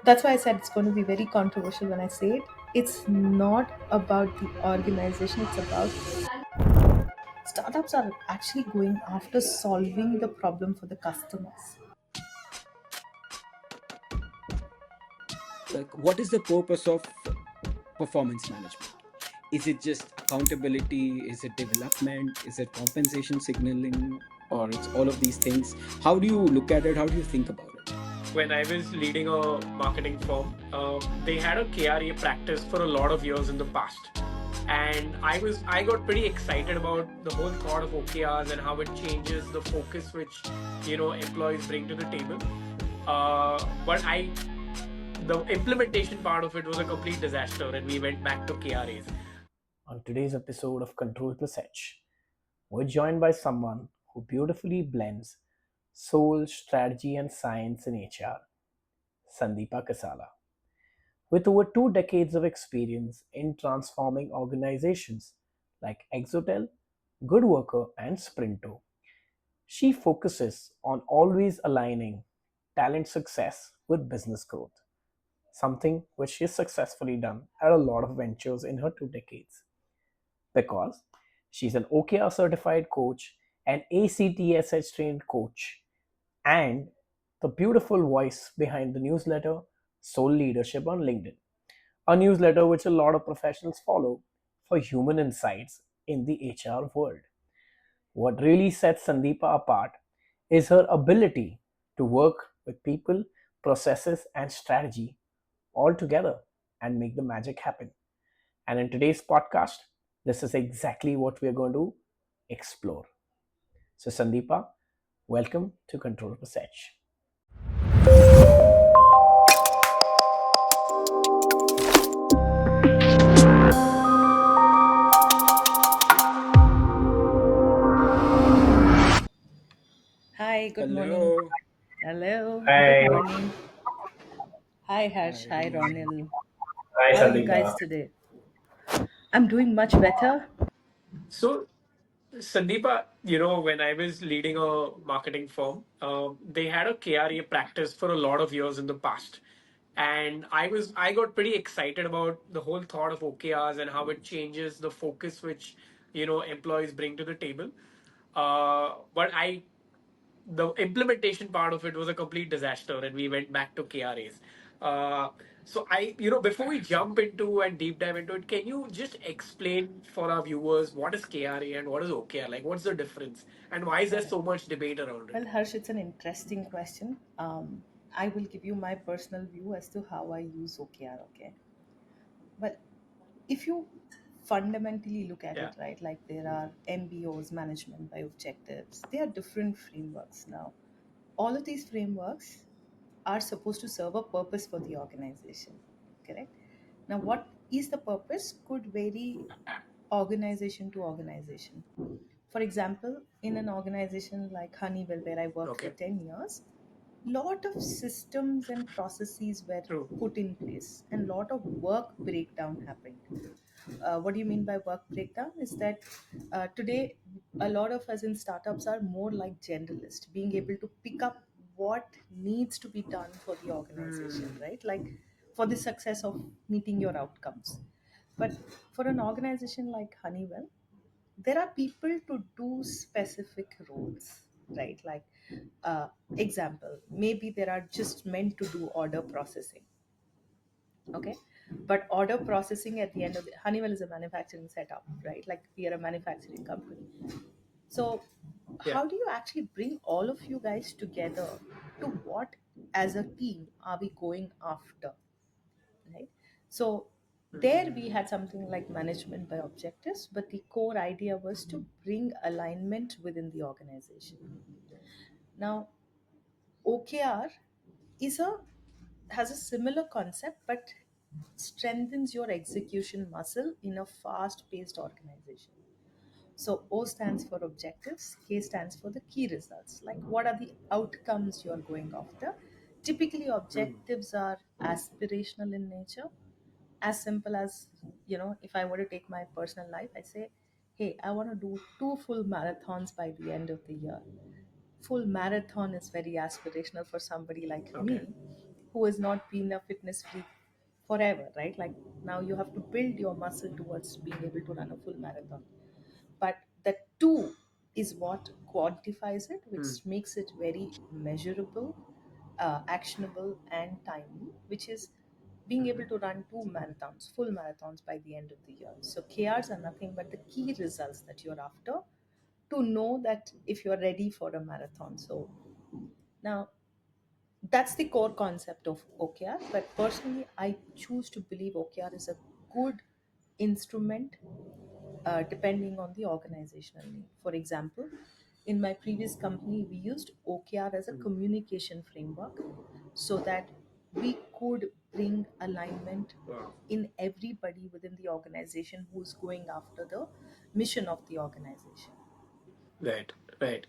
That's why I said it's going to be very controversial when I say it. It's not about the organization, it's about startups are actually going after solving the problem for the customers. Like, what is the purpose of performance management? Is it just accountability? Is it development? Is it compensation signaling? Or it's all of these things? How do you look at it? How do you think about it? When I was leading a marketing firm, they had a KRA practice for a lot of years in the past. And I got pretty excited about the whole thought of OKRs and how it changes the focus which employees bring to the table. But the implementation part of it was a complete disaster, and we went back to KRAs. On today's episode of Control Plus Edge, we're joined by someone who beautifully blends soul, strategy, and science in HR, Sandeepa Kasala. With over 2 decades of experience in transforming organizations like Exotel, Good Worker, and Sprinto, she focuses on always aligning talent success with business growth, something which she has successfully done at a lot of ventures in her 2 decades. Because she's an OKR certified coach, an ACTSH trained coach, and the beautiful voice behind the newsletter Soul Leadership on LinkedIn, a newsletter which a lot of professionals follow for human insights in the HR world. What really sets Sandeepa apart is her ability to work with people, processes, and strategy all together and make the magic happen. And in today's podcast, this is exactly what we're going to explore. So, Sandeepa, welcome to Control Research. Hi, good morning. Hello. Hello, good Hi, morning. Hi, Harsh. Hi, good Hi, morning. Ronil. hi How are you Sandeepa. guys today? I'm doing much better. So, Sandeepa, when I was leading a marketing firm, they had a KRA practice for a lot of years in the past. And I got pretty excited about the whole thought of OKRs and how it changes the focus which, employees bring to the table. But the implementation part of it was a complete disaster, and we went back to KRAs. Before we jump into and deep dive into it, can you just explain for our viewers what is KRA and what is OKR? Like, what's the difference, and why is there Correct. so much debate around it? Well, Harsh, it's an interesting question. I will give you my personal view as to how I use OKR, okay? Well, if you fundamentally look at Yeah. it, right, like there are MBOs, management by objectives, they are different frameworks now. All of these frameworks are supposed to serve a purpose for the organization, correct? Now, what is the purpose could vary organization to organization. For example, in an organization like Honeywell, where I worked for Okay. 10 years, lot of systems and processes were True. put in place and lot of work breakdown happened. What do you mean by work breakdown is that today a lot of us in startups are more like generalists, being able to pick up what needs to be done for the organization, right? Like for the success of meeting your outcomes. But for an organization like Honeywell, there are people to do specific roles, right? Like example, maybe there are just meant to do order processing, okay? But order processing at the end of the Honeywell is a manufacturing setup, right? Like we are a manufacturing company. So Yeah. how do you actually bring all of you guys together to what as a team are we going after, right? So there we had something like management by objectives, but the core idea was to bring alignment within the organization. Now, OKR is a has a similar concept but strengthens your execution muscle in a fast-paced organization. So O stands for objectives, K stands for the key results. Like what are the outcomes you are going after? Typically, objectives are aspirational in nature. As simple as, if I were to take my personal life, I say, hey, I want to do 2 full marathons by the end of the year. Full marathon is very aspirational for somebody like Okay. me. who has not been a fitness freak forever, right? Like now you have to build your muscle towards being able to run a full marathon. But the two is what quantifies it, Hmm. which makes it very measurable, actionable, and timely, which is being able to run two marathons, full marathons by the end of the year. So KRs are nothing but the key results that you're after to know that if you're ready for a marathon. So now that's the core concept of OKR. But personally, I choose to believe OKR is a good instrument depending on the organizational need. For example, in my previous company, we used OKR as a Hmm. communication framework so that we could bring alignment Wow. in everybody within the organization who's going after the mission of the organization. Right, right.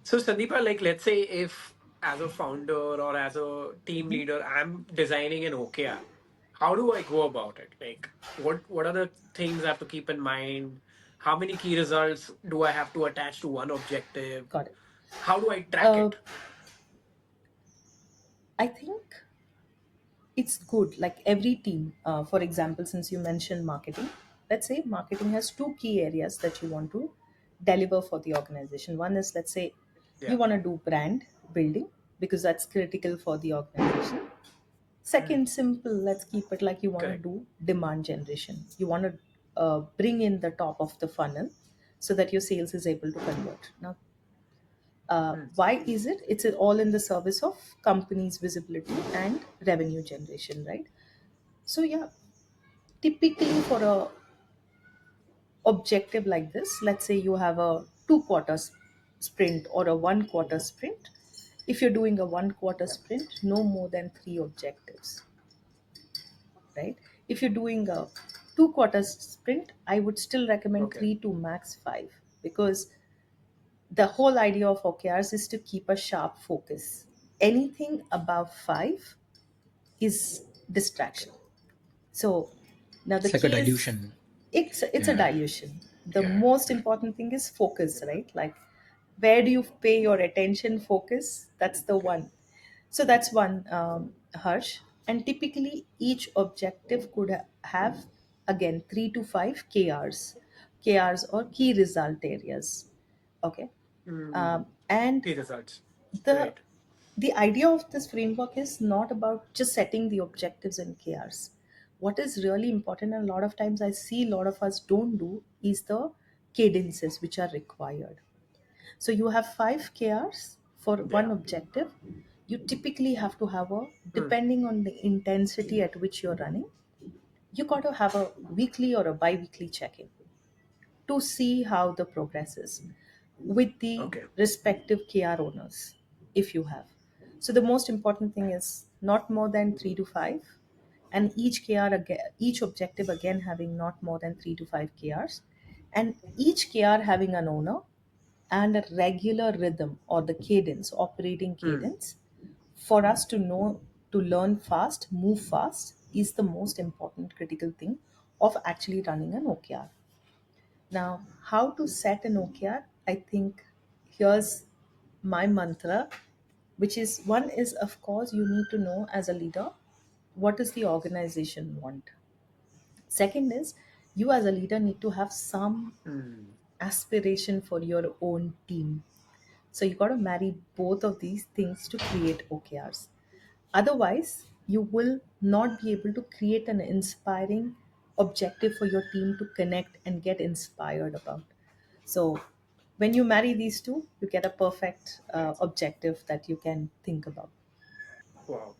So, Sandeepa, like, let's say if as a founder or as a team leader, I'm designing an OKR, how do I go about it? Like, what are the things I have to keep in mind? How many key results do I have to attach to one objective? Got it. How do I track Uh, it? I think it's good like every team, for example, since you mentioned marketing, let's say marketing has two key areas that you want to deliver for the organization. One is, let's say, you Yeah, want to do brand building because that's critical for the organization. Second, simple, let's keep it like you want to correct. do demand generation. You want to bring in the top of the funnel so that your sales is able to convert. Now, Hmm. why is it? It's all in the service of company's visibility and revenue generation, right? So yeah, typically for a objective like this, let's say you have a 2 quarters sprint or a 1 quarter sprint. If you're doing a 1 quarter Yeah. sprint, no more than three objectives, right? If you're doing a 2 quarters sprint, I would still recommend Okay. three to max five, because the whole idea of OKRs is to keep a sharp focus. Anything above five is Okay. distraction. So now the It's like a key is, dilution. it's a Yeah. dilution. The Yeah. most important thing is focus, right? Like where do you pay your attention, focus? That's the Okay. one. So that's one, Harsh. And typically each objective could have again 3 to 5 KRs, KRs or key result areas. Okay. Hmm. And Key results. the Right. the idea of this framework is not about just setting the objectives and KRs. What is really important, and a lot of times I see a lot of us don't do, is the cadences which are required. So you have 5 KRs for one Yeah. objective. You typically have to have a, Hmm. depending on the intensity at which you're running, you got to have a weekly or a bi-weekly check-in to see how the progress is with the Okay. respective KR owners, if you have. So the most important thing is not more than 3 to 5, and each KR each objective again having not more than 3 to 5 KRs, and each KR having an owner and a regular rhythm or the cadence, operating Hmm. cadence, for us to know, to learn fast, move fast is the most important critical thing of actually running an OKR. Now, how to set an OKR? I think here's my mantra, which is, one is, of course, you need to know as a leader what does the organization want. Second is, you as a leader need to have some Hmm. aspiration for your own team. So you got to marry both of these things to create OKRs. Otherwise, you will not be able to create an inspiring objective for your team to connect and get inspired about. So, when you marry these two, you get a perfect Right. objective that you can think about. Wow.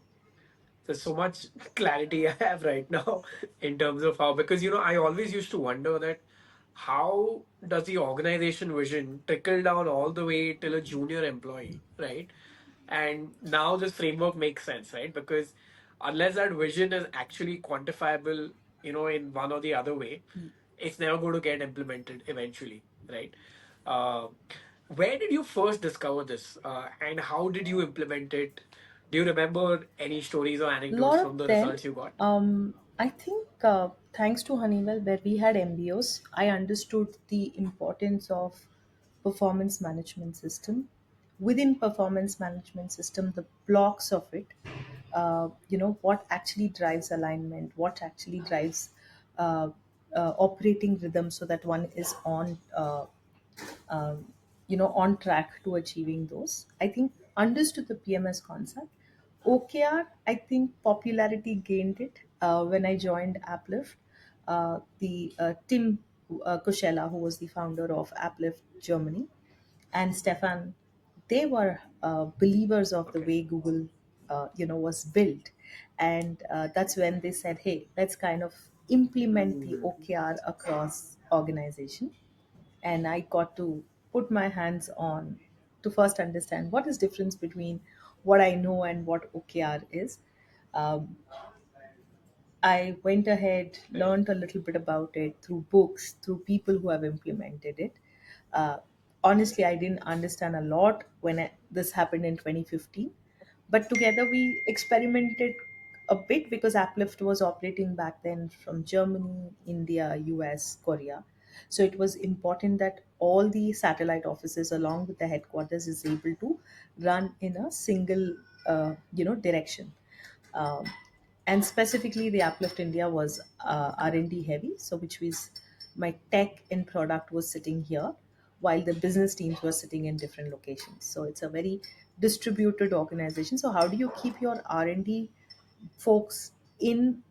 There's so much clarity I have right now in terms of how, because I always used to wonder that how does the organization vision trickle down all the way till a junior employee, right? And now this framework makes sense, right? Because unless that vision is actually quantifiable, in one or the other way, it's never going to get implemented eventually, right? Uh, where did you first discover this, and how did you implement it? Do you remember any stories or anecdotes Lot from of the them, results you got? I think, thanks to Honeywell, where we had MBOs, I understood the importance of performance management system. Within performance management system, the blocks of it, what actually drives alignment, what actually drives uh, operating rhythm, so that one is on track to achieving those. I think understood the PMS concept. OKR, I think popularity gained it when I joined Uplift. The Tim Koshela, who was the founder of Uplift Germany, and Stefan, they were believers of the Okay. way Google, was built, and that's when they said, "Hey, let's kind of implement the Mm. OKR across organization." And I got to put my hands on to first understand what is difference between what I know and what OKR is. Um, I went ahead, Right. learned a little bit about it through books, through people who have implemented it. Uh, Honestly, I didn't understand a lot when this happened in 2015, but together we experimented a bit because Uplift was operating back then from Germany, India, US, Korea. So it was important that all the satellite offices, along with the headquarters, is able to run in a single, direction. Um, and specifically, the Uplift India was R&D heavy, so which was my tech and product was sitting here, while the business teams were sitting in different locations. So it's a very distributed organization. So how do you keep your R&D folks in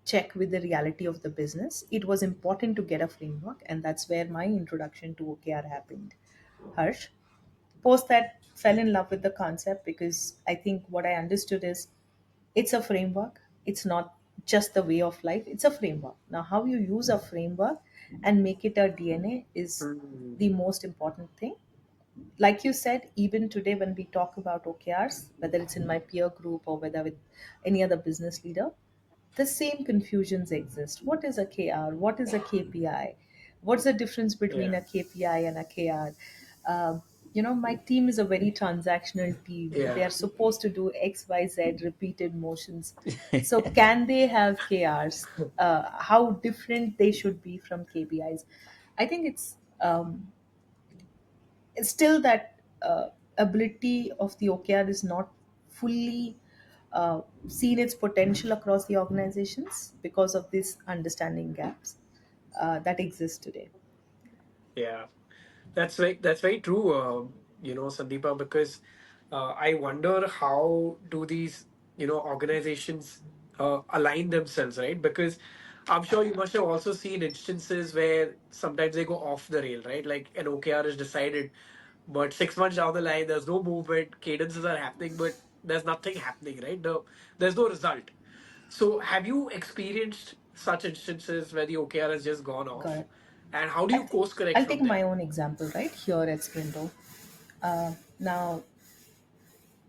check with the reality of the business? It was important to get a framework, and that's where my introduction to OKR happened. Harsh, post that, fell in love with the concept because I think what I understood is it's a framework. It's not just the way of life, it's a framework. Now, how you use a framework and make it a DNA is Mm. the most important thing. Like you said, even today when we talk about OKRs, whether it's in my peer group or whether with any other business leader, the same confusions exist. What is a KR? What is a KPI? What's the difference between Yeah. a KPI and a KR? My team is a very transactional team. They Yeah. are supposed to do X, Y, Z repeated motions. So, can they have KRs? How different they should be from KPIs? I think it's still that ability of the OKR is not fully seen its potential across the organizations because of these understanding gaps that exist today. Yeah. That's very true. Sandeepa, because I wonder how do these organizations align themselves, right? Because I'm sure you must have also seen instances where sometimes they go off the rail, right? Like an OKR is decided, but 6 months down the line, there's no movement, cadences are happening, but there's nothing happening, right? There's no result. So, have you experienced such instances where the OKR has just gone off? Correct. And how do I you think course correct I'll take from my there? own example right here at Sprinto. Now,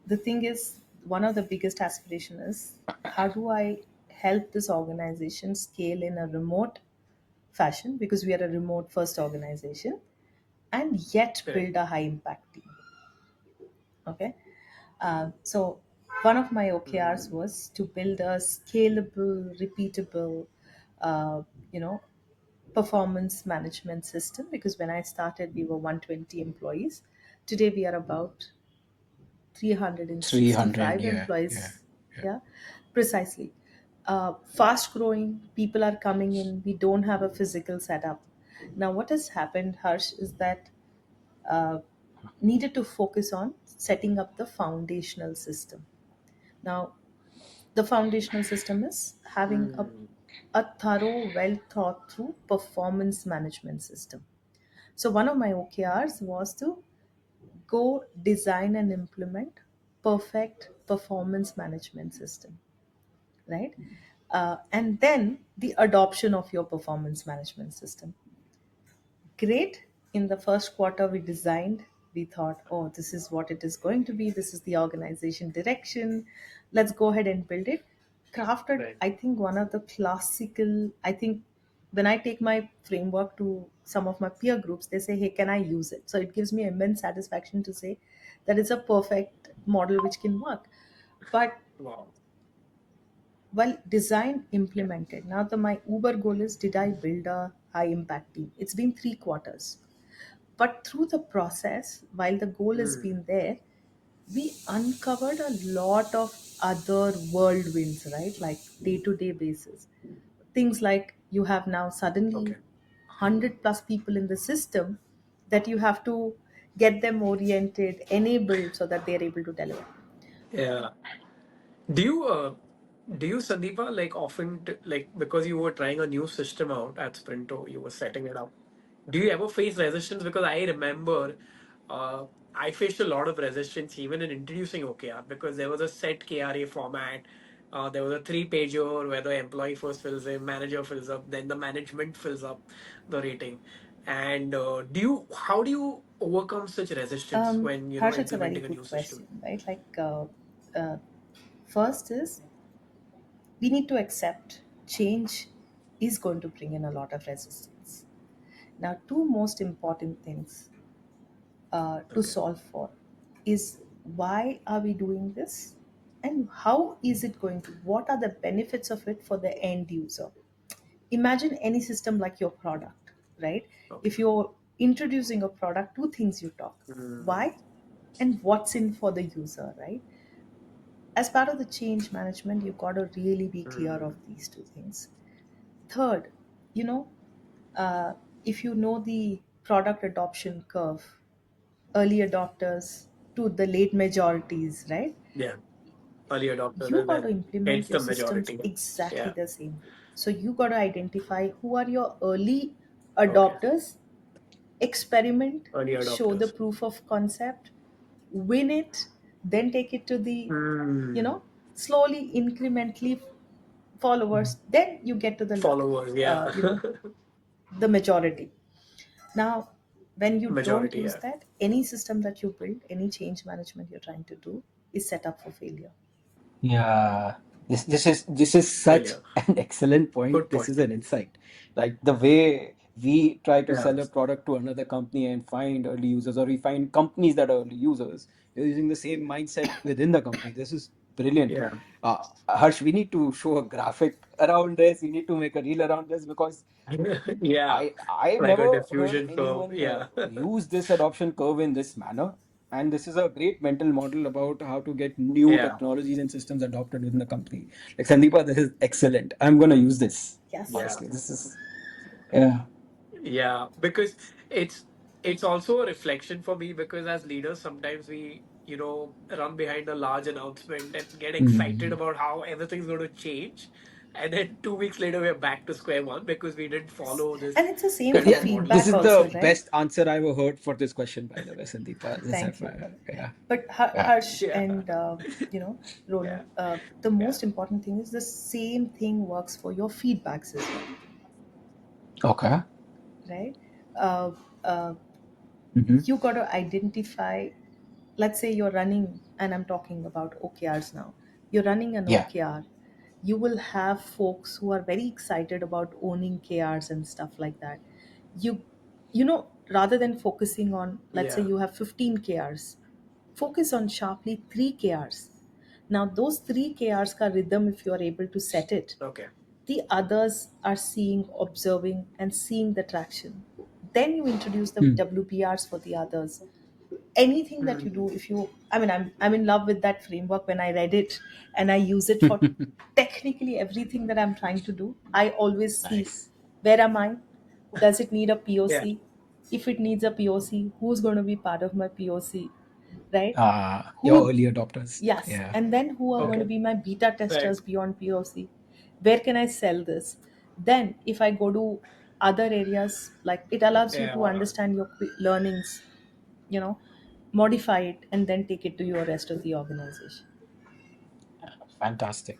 the thing is, one of the biggest aspiration is how do I help this organization scale in a remote fashion, because we are a remote first organization, and yet Correct. build a high impact team. Okay. So one of my OKRs Mm. was to build a scalable, repeatable, uh, you know, performance management system. Because when I started, we were 120 employees. Today, we are about 300, 365 yeah, yeah, employees. yeah. Yeah, precisely. Fast growing, people are coming in. We don't have a physical setup. Now, what has happened, Harsh, is that uh, needed to focus on setting up the foundational system. Now, the foundational system is having Mm. a thorough, well thought through performance management system. So, one of my OKRs was to go design and implement perfect performance management system, right? And then the adoption of your performance management system. Great. In the first quarter, we designed, we thought, oh, this is what it is going to be, this is the organization direction, let's go ahead and build it. Crafted, Right. I think, one of the classical, I think, when I take my framework to some of my peer groups, they say, hey, can I use it? So it gives me immense satisfaction to say that it's a perfect model which can work. But Wow. well, design Yeah. implemented. Now, my Uber goal is, did I build a high impact team? It's been 3 quarters. But through the process, while the goal has Mm. been there, we uncovered a lot of other whirlwinds, right? Like day to day basis. Things like you have now suddenly Okay. 100 plus people in the system that you have to get them oriented, enabled so that they are able to deliver. Yeah. Do you Sandeepa, like often like because you were trying a new system out at Sprinto, you were setting it up. Do you ever face resistance? Because I remember uh, I faced a lot of resistance even in introducing OKR because there was a set KRA format. There was a three-pager where the employee first fills in, manager fills up, then the management fills up the rating. And how do you overcome such resistance when Harsh, it's a very implementing a new good system? question, right? Uh, First is we need to accept change is going to bring in a lot of resistance. Now, two most important things to Okay. solve for is why are we doing this and how is it going to, what are the benefits of it for the end user. Imagine any system like your product, right? Okay. If you're introducing a product, two things you talk: Mm, why and what's in for the user, right? As part of the change management, you've got to really be clear mm, of these two things. Third, you know, uh, if you know the product adoption curve, early adopters to the late majorities, right? yeah. Early adopters You and got to then implement hence your the systems majority. exactly Yeah. the same way. So you got to identify who are your early Okay. adopters, experiment, Early show the adopters. proof of concept, win it, then take it to the, you Mm, know, slowly, incrementally followers. Then you get to the, followers. Yeah. you know, the majority. Now, when you don't Majority. use Yeah. that, any system that you build, any change management you're trying to do is set up for failure. Yeah, this is such Failure. an excellent point. Good This point. is an insight. Like the way we try to Yeah. sell a product to another company and find early users, or we find companies that are early users, we're using the same mindset within the company. This is brilliant. Yeah. Harsh, we need to show a graphic around this. We need to make a reel around this because Yeah. I've Like a never heard diffusion curve. anyone Yeah. use this adoption curve in this manner, and this is a great mental model about how to get new Yeah. technologies and systems adopted within the company. Like Sandeepa, this is excellent. I'm gonna use this. Yes. Yeah. Honestly, this is yeah. Yeah, because it's it's also a reflection for me because as leaders sometimes we run behind a large announcement and get excited Mm. about how everything's going to change, and then 2 weeks later we're back to square one because we didn't Yes. follow And this it's the same But for yeah, model. this feedback is also, the right? best answer I ever heard for this question, by the way, Sandeepa. Just Thank you. FYI. Yeah, But yeah. Harsh Yeah, and, Ronil, yeah, the yeah. most important thing is the same thing works for your feedbacks as well, Okay. right? Uh, uh, Mm-hmm. you got to identify, let's say you're running, and I'm talking about OKRs now. You're running an Yeah. OKR. You will have folks who are very excited about owning KRs and stuff like that. You, rather than focusing on, let's say Yeah. you have 15 KRs, focus on sharply 3 KRs. Now, those 3 KRs ka rhythm, if you are able to set it, Okay. the others are seeing, observing, and seeing the traction. Then you introduce the Mm. WBRs for the others. Anything that you Hmm. do, if you, I mean, I'm in love with that framework. When I read it and I use it for technically everything that I'm trying to do, I always see, Nice. where am I? Does it need a Yeah. POC? If it needs a POC, who's going to be part of my POC, right? Your Who, early adopters. yes, Yeah. and then who are going to Okay. be my beta Right. testers beyond POC? Where can I sell this? Then, if I go to other areas, like it allows you to Yeah. understand your learnings, you know, modify it, and then take it to your rest of the organization. Fantastic.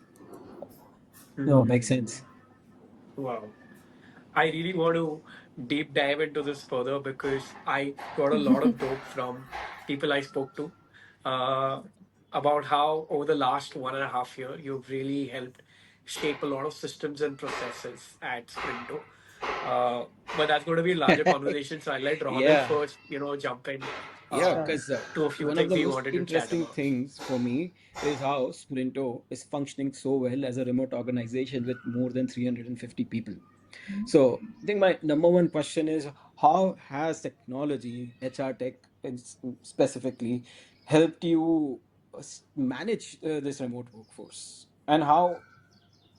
No, makes Hmm. sense. Wow. I really want to deep dive into this further because I got a lot of dope from people I spoke to uh, about how over the last 1.5 year you've really helped shape a lot of systems and processes at Sprinto. But that's going to be a larger conversation, so I'll let Ronil Yeah. first, jump in Yeah, uh, Sure. because to a few one of things the we most wanted to chat interesting about. things for me is how Sprinto is functioning so well as a remote organization with more than 350 people. So I think my number one question is how has technology, HR tech specifically, helped you manage this remote workforce, and how,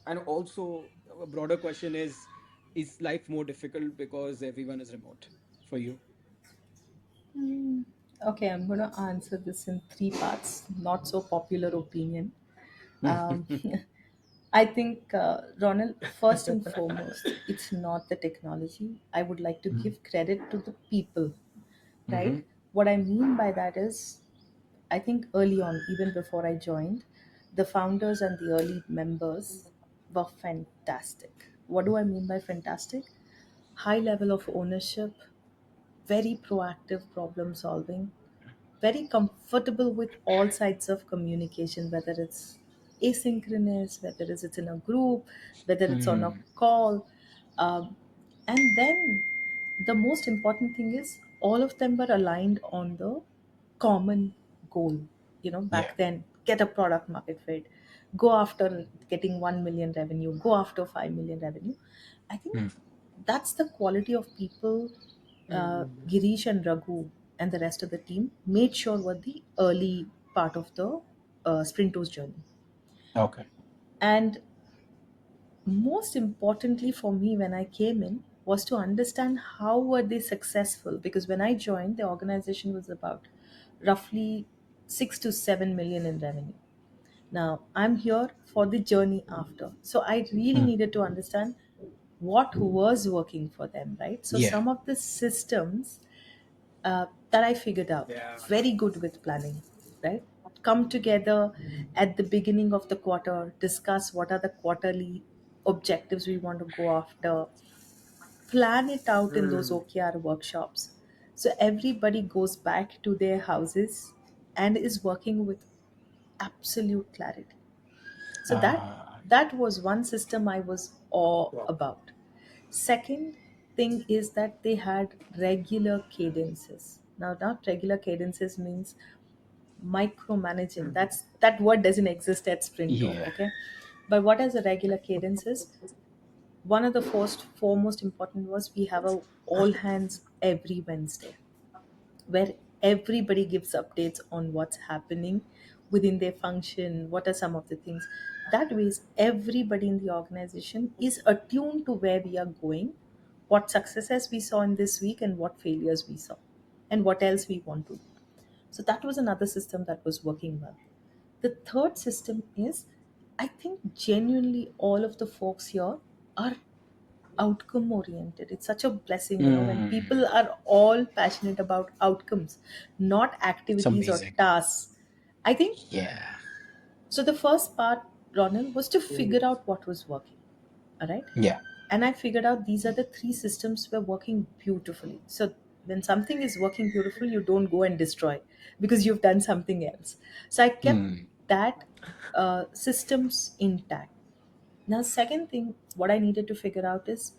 and also a broader question is life more difficult because everyone is remote for you? Okay, I'm going to answer this in three parts. Not so popular opinion. Um, I think, Ronald, first and foremost, it's not the technology. I would like to give credit to the people, Mm-hmm. right? What I mean by that is, I think early on, even before I joined, the founders and the early members were fantastic. What do I mean by fantastic? High level of ownership, very proactive problem solving, very comfortable with all sides of communication, whether it's asynchronous, whether it's in a group, whether it's on a Mm. call. Um, and then the most important thing is all of them were aligned on the common goal. Yeah. Back then, get a product market fit, go after getting 1 million revenue, go after 5 million revenue. I think Mm. that's the quality of people Girish and Raghu and the rest of the team made sure were the early part of the Sprinto's journey. Okay. And most importantly for me when I came in was to understand how were they successful, because when I joined the organization was about roughly 6 to 7 million in revenue. Now I'm here for the journey after. So I really Mm. needed to understand what was working for them, right? So Yeah. some of the systems that I figured out. Yeah. Very good with planning, right? Come together at the beginning of the quarter, discuss what are the quarterly objectives we want to go after, plan it out in those Hmm. OKR workshops. So everybody goes back to their houses and is working with absolute clarity. So that uh, that was one system I was all Wow. about. Second thing is that they had regular cadences. Now, not regular cadences means micromanaging. Hmm. That word doesn't exist at Sprinto, yeah. okay? But what is a regular cadence is, one of the first foremost important was we have a all hands every Wednesday where everybody gives updates on what's happening within their function, what are some of the things. That ways, everybody in the organization is attuned to where we are going, what successes we saw in this week, and what failures we saw, and what else we want to do. So that was another system that was working well. The third system is, I think genuinely all of the folks here are outcome oriented. It's such a blessing, when Mm. people are all passionate about outcomes, not It's activities or amazing. tasks. I think Yeah. so. The first part, Ronald, was to figure out what was working. All right. Yeah. And I figured out these are the three systems were working beautifully. So when something is working beautiful, you don't go and destroy because you've done something else. So I kept Mm. that systems intact. Now, second thing, what I needed to figure out is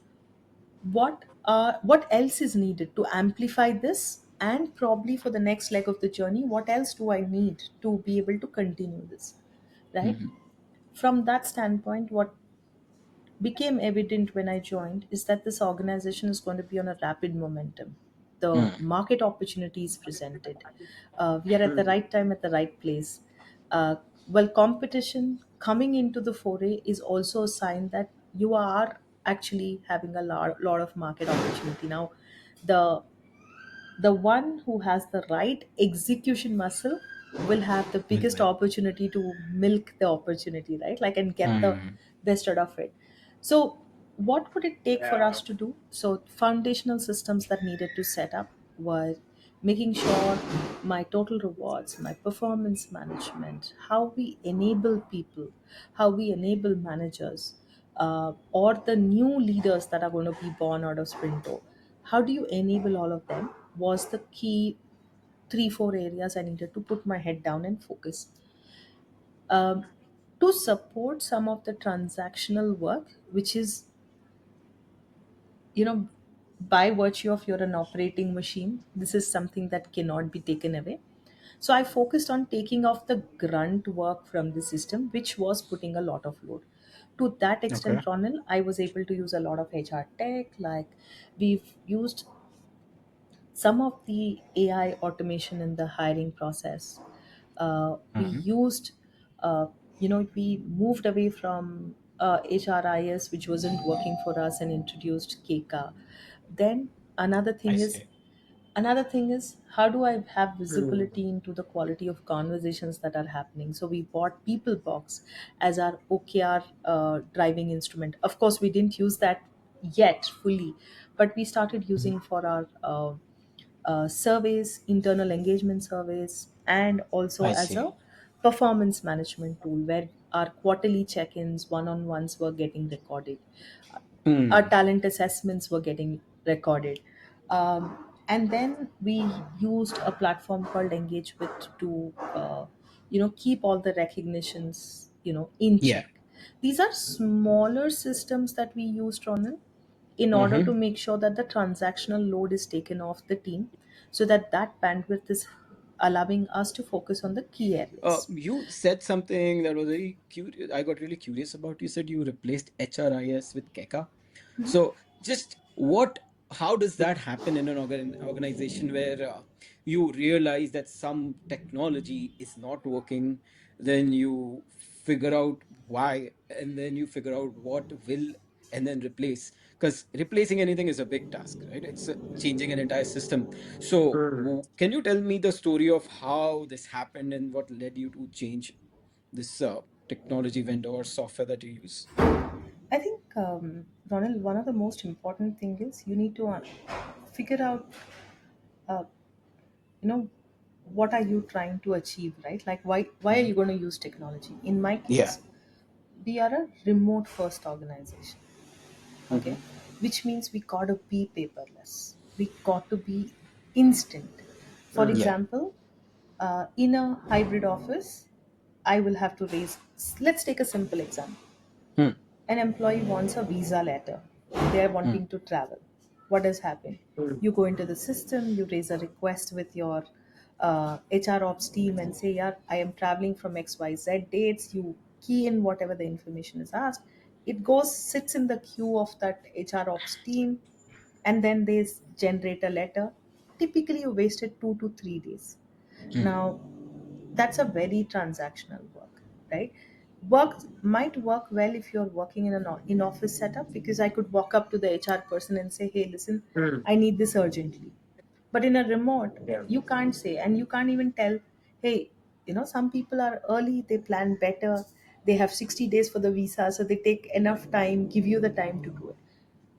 what else is needed to amplify this, and probably for the next leg of the journey, what else do I need to be able to continue this, right? Mhm. From that standpoint, what became evident when I joined is that this organization is going to be on a rapid momentum. The Mm. market opportunity is presented. We are at the right time at the right place. Well, competition coming into the foray is also a sign that you are actually having a lot of market opportunity. Now, the the one who has the right execution muscle will have the Will biggest win. opportunity to milk the opportunity, right? Like, and get the Mm. best out of it. So what would it take for Yeah. us to do? So foundational systems that needed to set up were making sure my total rewards, my performance management, how we enable people, how we enable managers, or the new leaders that are going to be born out of Sprinto. How do you enable all of them was the key three, four areas I needed to put my head down and focus. Um, to support some of the transactional work, which is, you know, by virtue of you're an operating machine, this is something that cannot be taken away. So I focused on taking off the grunt work from the system, which was putting a lot of load. To that Okay. extent, Ronil, I was able to use a lot of HR tech. Like, we've used some of the AI automation in the hiring process. We Mhm. used, uh, we moved away from HRIS, which wasn't working for us, and introduced KK. Then another I thing is see. another thing is how do I have Mm. visibility into the quality of conversations that are happening? So we bought People Box as our OKR driving instrument. Of course, we didn't use that yet fully, but we started Mhm. using for our surveys, internal engagement surveys, and also I as a see. performance management tool where our quarterly check-ins, one-on-ones were getting recorded, our Hmm. talent assessments were getting recorded. And then we used a platform called Engage With to keep all the recognitions in Yeah. check. These are smaller systems that we used, Ronald, in order to Hmm. make sure that the transactional load is taken off the team, so that that bandwidth is allowing us to focus on the key areas. You said something that was very curious. I got really curious about. You said you replaced HRIS with Keka. So, just what? How does that happen in an organization where you realize that some technology is not working, then you figure out why, and then you figure out what will, and then replace. Because replacing anything is a big task, right? It's changing an entire system. So, Mm. can you tell me the story of how this happened and what led you to change this technology vendor or software that you use? I think, Ronald, one of the most important thing is you need to figure out, uh, you know, what are you trying to achieve, right? Like, why are Mhm. you going to use technology? In my Yeah. case, we are a remote first organization, okay, Hmm. which means we got to be paperless. We got to be instant. For Mm. Yeah. example, in a hybrid office, I will have to raise. Let's take a simple example. Hmm. An employee wants a visa letter. They're Hmm. wanting to travel. What does happen? Mm. You go into the system, you raise a request with your HR ops team and say, yeah, I am traveling from XYZ dates. You key in whatever the information is asked. It goes, sits in the queue of that HR ops team, and then they generate a letter. Typically, you wasted 2 to 3 days. Hmm. Now, that's a very transactional work, right? Work might work well if you're working in an in office setup, because I could walk up to the HR person and say, hey, listen, Mm. I need this urgently. But in a remote, Yeah. you can't say, and you can't even tell, hey, some people are early, they plan better, they have 60 days for the visa, so they take enough time, give you the time to do it.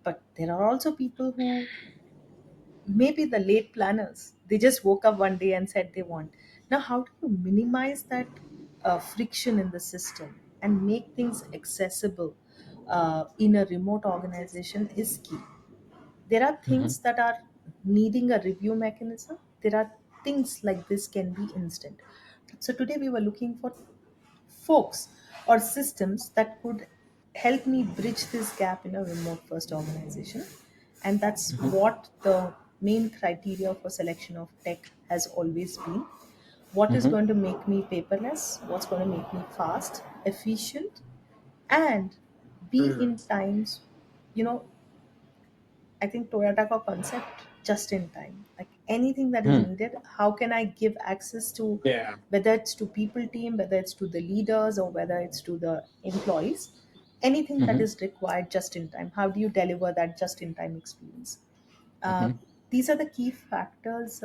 But there are also people who maybe the late planners, they just woke up one day and said they want. Now, how do you minimize that friction in the system and make things accessible in a remote organization is key. There are Hmm. things that are needing a review mechanism. There are things like this can be instant. So today we were looking for folks or systems that could help me bridge this gap in a remote first organization. And that's Hmm. what the main criteria for selection of tech has always been. What is Hmm. going to make me paperless? What's going to make me fast, efficient, and be Mm. in times, you know, I think Toyota got concept just in time. Like anything that is Hmm. needed, how can I give access to, Yeah. whether it's to people team, whether it's to the leaders, or whether it's to the employees, anything that Hmm. is required just in time. How do you deliver that just in time experience? Uh, Hmm. these are the key factors,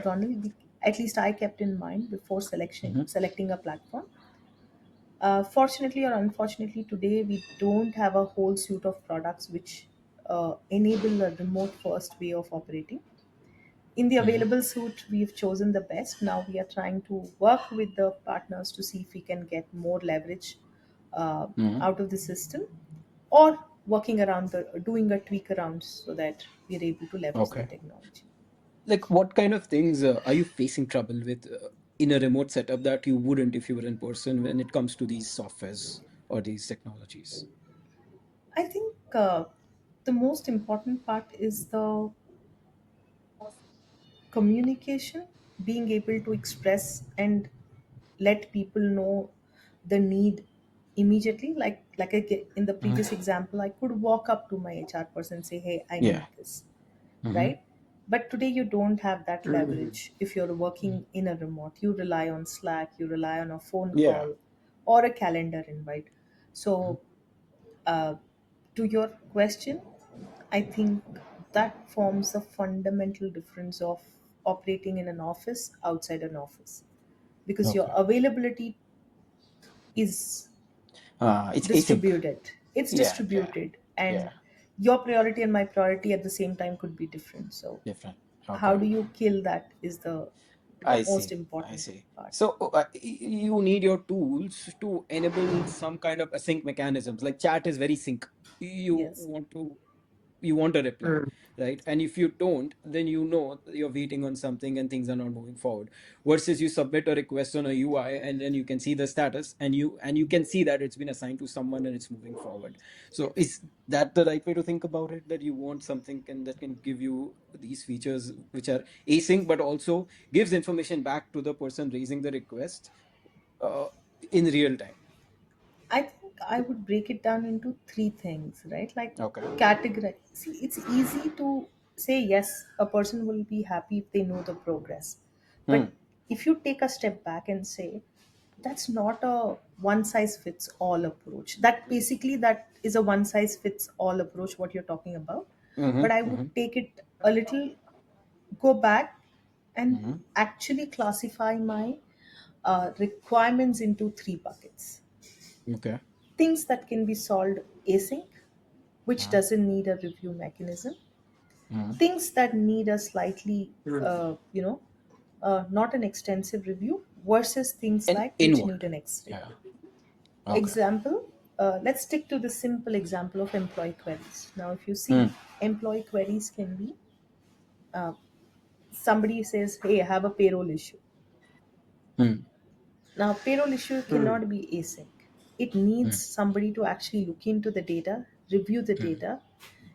Ronald. At least I kept in mind before selection Hmm. selecting a platform. Fortunately or unfortunately, today we don't have a whole suite of products which enable a remote first way of operating. In the Hmm. available suite, we've chosen the best. Now we are trying to work with the partners to see if we can get more leverage Hmm. out of the system, or working around doing a tweak around so that we're able to leverage the Okay. technology. Like, what kind of things are you facing trouble with in a remote setup that you wouldn't if you were in person when it comes to these softwares or these technologies? I think the most important part is the communication, being able to express and let people know the need immediately. In the Mhm. previous example, I could walk up to my HR person and say, hey, I Yeah. need this, Hmm. right? But today you don't have that Mm. leverage. If you're working in a remote, you rely on Slack, you rely on a phone Yeah. call or a calendar invite. So, uh, to your question, I think that forms a fundamental difference of operating in an office outside an office, because your Okay. availability is It's async. distributed. It's Yeah, yeah, distributed, and yeah. your priority and my priority at the same time could be different. So, Different. how Okay. do you kill that is the I most see. I important see. part. So you need your tools to enable some kind of async mechanisms. Like chat is very sync. You Yes. want to you want a reply, Mm. right? And if you don't, then you know you're waiting on something and things are not moving forward. Versus you submit a request on a UI and then you can see the status and you can see that it's been assigned to someone and it's moving forward. So Yes. is that the right way to think about it? That you want something that can give you these features which are async but also gives information back to the person raising the request uh, in real time. I think I would break it down into three things, right? Like, Okay. categorize. See, it's easy to say yes, a person will be happy if they know the progress. Hmm. But if you take a step back and say, that's not a one size fits all approach. That basically that is a one size fits all approach what you're talking about. But I Mm-hmm. would Mm-hmm. take it a little, go back and Mm-hmm. actually classify my requirements into three buckets. Okay. Things that can be solved async, which Uh-huh. doesn't need a review mechanism. Mm-hmm. Things that need a slightly, Mm. not an extensive review, versus things And like which inward. need an X Yeah. review. Okay. Example, let's stick to the simple example of employee queries. Now, if you see, Hmm. employee queries can be, uh, somebody says, hey, I have a payroll issue. Hmm. Now, payroll issue Mm. cannot be async. It needs Hmm. somebody to actually look into the data, review the Hmm. data,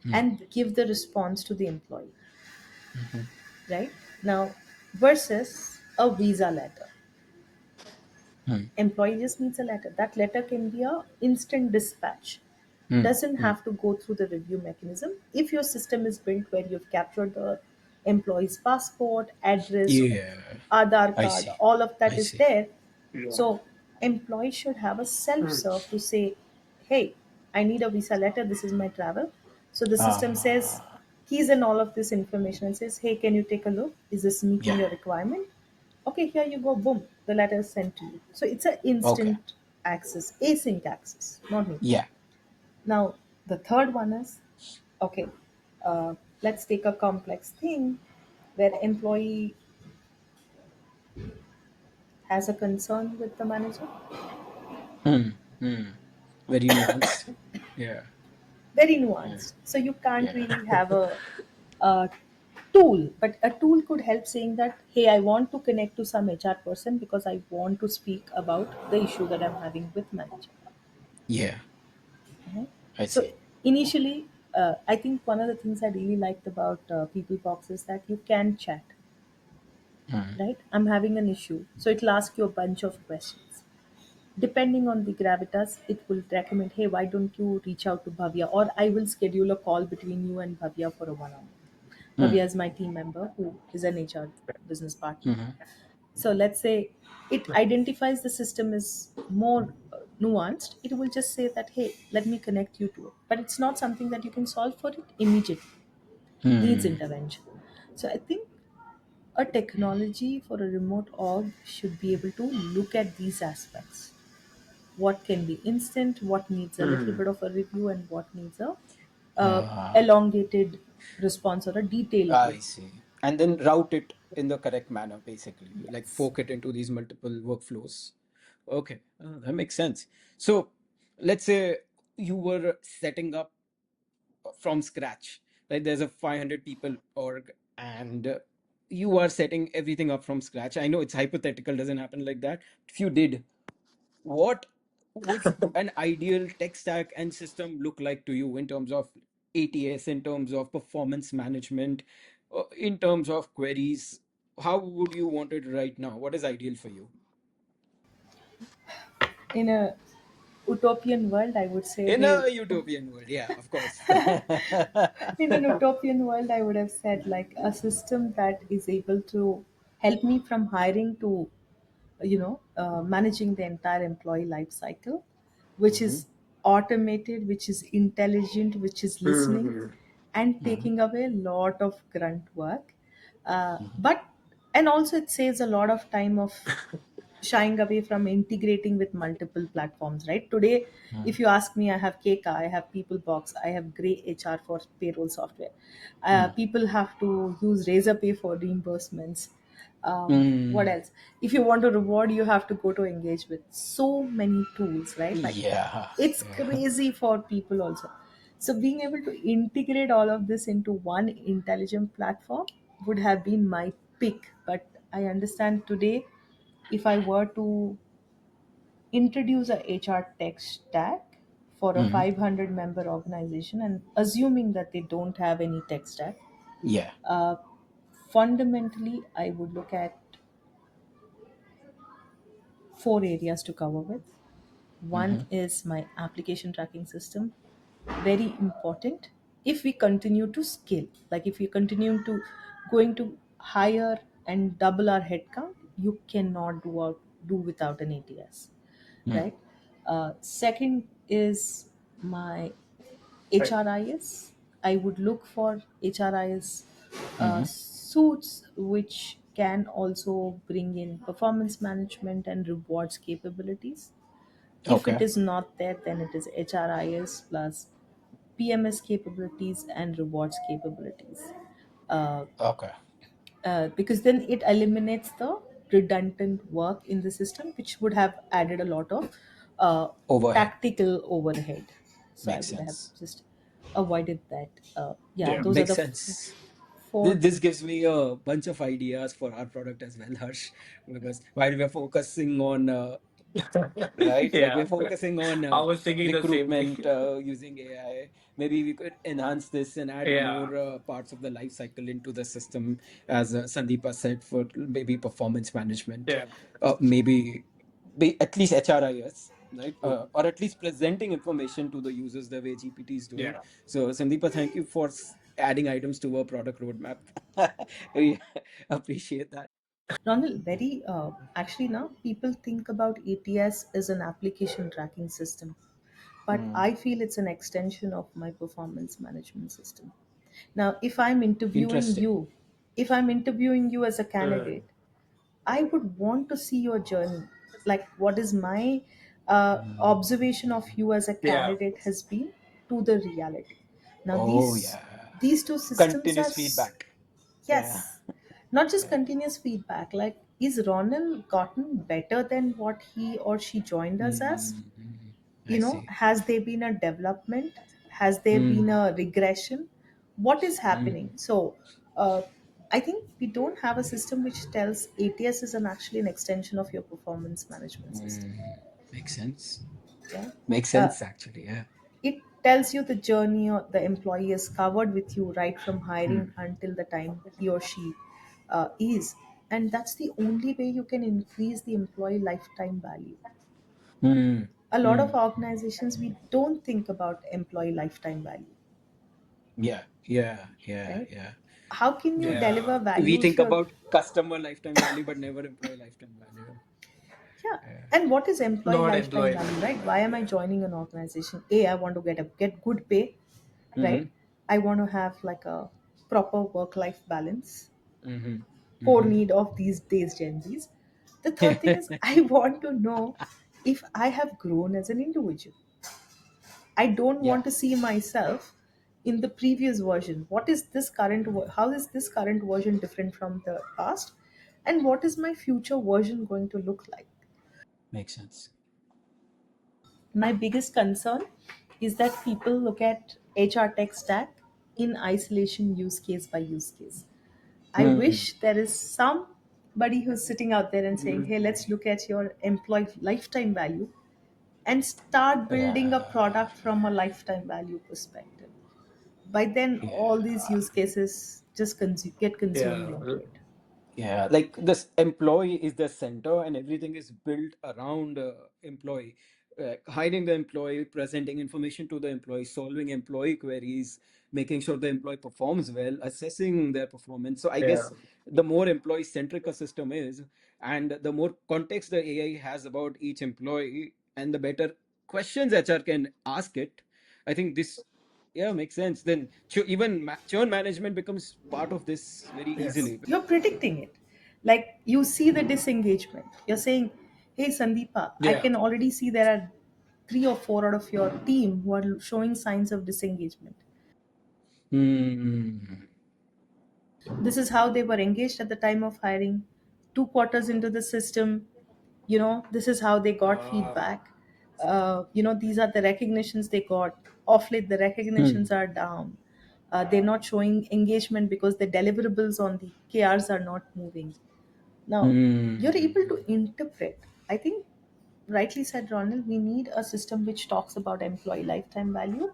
Hmm. and give the response to the employee, Hmm. right? Now, versus a visa letter. Hmm. Employee just needs a letter. That letter can be a instant dispatch. Hmm. Doesn't Hmm. have to go through the review mechanism. If your system is built where you've captured the employee's passport, address, Yeah. Aadhaar I card, see. all of that I is see. there. Yeah. So employee should have a Mm. self-serve to say, hey, I need a visa letter, this is my travel. So the system says, Ah. keys in all of this information and says, hey, can you take a look? Is this meeting Yeah. your requirement? Okay, here you go, boom, the letter is sent to you. So it's an Okay. instant access, async access, not me. Yeah. Now, the third one is, okay, let's take a complex thing where employee has a concern with the manager. Hmm. Hmm. Very nuanced. Yeah. Very Yeah. nuanced. So you can't Yeah. really have a tool, but a tool could help saying that, hey, I want to connect to some HR person because I want to speak about the issue that I'm having with manager. Yeah. Mhm. I So see. initially, I think one of the things I really liked about People Box is that you can chat, Hmm. right? I'm having an issue. So it'll ask you a bunch of questions. Depending on the gravitas, it will recommend, hey, why don't you reach out to Bhavya? Or I will schedule a call between you and Bhavya for a 1 hour. Hmm. Bhavya is my team member who is an HR business partner. Hmm. So let's say it identifies the system is more nuanced. It will just say that, hey, let me connect you to it. But it's not something that you can solve for it immediately. Needs Hmm. intervention. So I think a technology for a remote org should be able to look at these aspects. What can be instant, what needs a little Mm. bit of a review, and what needs a Ah. elongated response or a detailed I review. see. And then route it in the correct manner, basically, like Yes. fork it into these multiple workflows. Okay, that makes sense. So let's say you were setting up from scratch, right? There's a 500 people org, and you are setting everything up from scratch. I know it's hypothetical, doesn't happen like that. If you did, what would an ideal tech stack and system look like to you in terms of ATS, in terms of performance management, in terms of queries? How would you want it right now? What is ideal for you? In a utopian world, I would say In they a utopian world, yeah, of course. in an utopian world, I would have said like a system that is able to help me from hiring to managing the entire employee life cycle, which Mm-hmm. is automated, which is intelligent, which is listening Hmm. and Mm-hmm. taking away a lot of grunt work. Mm-hmm. But and also it saves a lot of time of shying away from integrating with multiple platforms, right? Today, if you ask me, I have KK, I have PeopleBox, I have Grey HR for payroll software. People have to use Razorpay for reimbursements. What Mm. else? If you want to reward, you have to go to engage with so many tools, right? Like Yeah, it's yeah. crazy for people also. So being able to integrate all of this into one intelligent platform would have been my pick. But I understand today, if I were to introduce a HR tech stack for a Mm-hmm. 500 member organization, and assuming that they don't have any tech stack, Yeah. uh, fundamentally, I would look at four areas to cover with. Mm-hmm. One is my application tracking system, very important. If we continue to scale, like if we continue to going to hire and double our headcount, you cannot do without an ATS, Mm. right? Second is my Right. HRIS. I would look for HRIS Mm-hmm. suits which can also bring in performance management and rewards capabilities. If it Okay. is not there, then it is HRIS plus PMS capabilities and rewards capabilities. Uh, Okay. because then it eliminates the redundant work in the system, which would have added a lot of uh, Overhead. tactical overhead. So I Makes would have sense. just avoided that. Yeah, Yeah. those are Makes the sense. four This things. gives me a bunch of ideas for our product as well, Harsh, because while we're focusing on right? Like we're Yeah. focusing on I was thinking the same recruitment thing. using AI. Maybe we could enhance this and add Yeah. more parts of the life cycle into the system, as Sandeepa said, for maybe performance management, Yeah. maybe at least HRIS, right? Or at least presenting information to the users the way GPT is doing. Yeah. So, Sandeepa, thank you for adding items to our product roadmap. We appreciate that. Ronil, very actually now people think about ATS as an application tracking system, but Hmm. I feel it's an extension of my performance management system. Now, Interesting. if I'm interviewing you as a Uh, candidate, I would want to see your journey. Like, what is my observation of you as a yeah. candidate has been to the reality. Now, Oh, yeah. these two systems are Continuous feedback. Yeah. yes, not just Yeah. continuous feedback. Like, is Ronald gotten better than what he or she joined us as? Mm, I see. Has there been a development? Has there Mm, been a regression? What is mm, happening? So uh, I think we don't have a system which tells ATS is actually an extension of your performance management system. mm. Makes sense. Yeah. Makes uh, sense, actually. Yeah. it tells you the journey or the employee is covered with you right from hiring Mm, until the time he or she is, and that's the only way you can increase the employee lifetime value. mm, A lot of mm. organizations, we don't think about employee lifetime value, Yeah. Yeah. Yeah. right? Yeah. How can you Yeah. deliver We value if think you're about customer lifetime value, but never employee lifetime value. yeah. Yeah. And what is employee Not lifetime employed. value, right? Why am I joining an organization? I want to get good pay, Mm-hmm. right? I want to have like a proper work life balance, Mm-hmm. core Mm-hmm. need of these days Gen Zs. The third thing is I want to know if I have grown as an individual. I don't Yeah. want to see myself in the previous version. What is this how is this current version different from the past? And what is my future version going to look like? Makes sense. My biggest concern is that people look at HR tech stack in isolation, use case by use case. I Mm. wish there is somebody who's sitting out there and saying, hey, let's look at your employee lifetime value and start building a Yeah. product from a lifetime value perspective. By then, all these Yeah. use cases just get consumed into Yeah. it. Yeah, like this employee is the center and everything is built around employee. hiring the employee, presenting information to the employee, solving employee queries, making sure the employee performs well, assessing their performance. So I Yeah. guess the more employee centric a system is, and the more context the AI has about each employee, and the better questions HR can ask it, I think this, yeah, makes sense. Then even churn management becomes part of this very Yes. easily. You're predicting it. Like you see the disengagement. You're saying, hey, Sandeepa, I Yeah. can already see there are three or four out of your team who are showing signs of disengagement. Hmm. This is how they were engaged at the time of hiring. 2 quarters into the system, this is how they got Ah. feedback. These are the recognitions they got. Off late, the Hmm. recognitions are down. They're not showing engagement because the deliverables on the KRs are not moving. Now, you're Hmm. able to interpret. I think, rightly said Ronald, we need a system which talks about employee lifetime value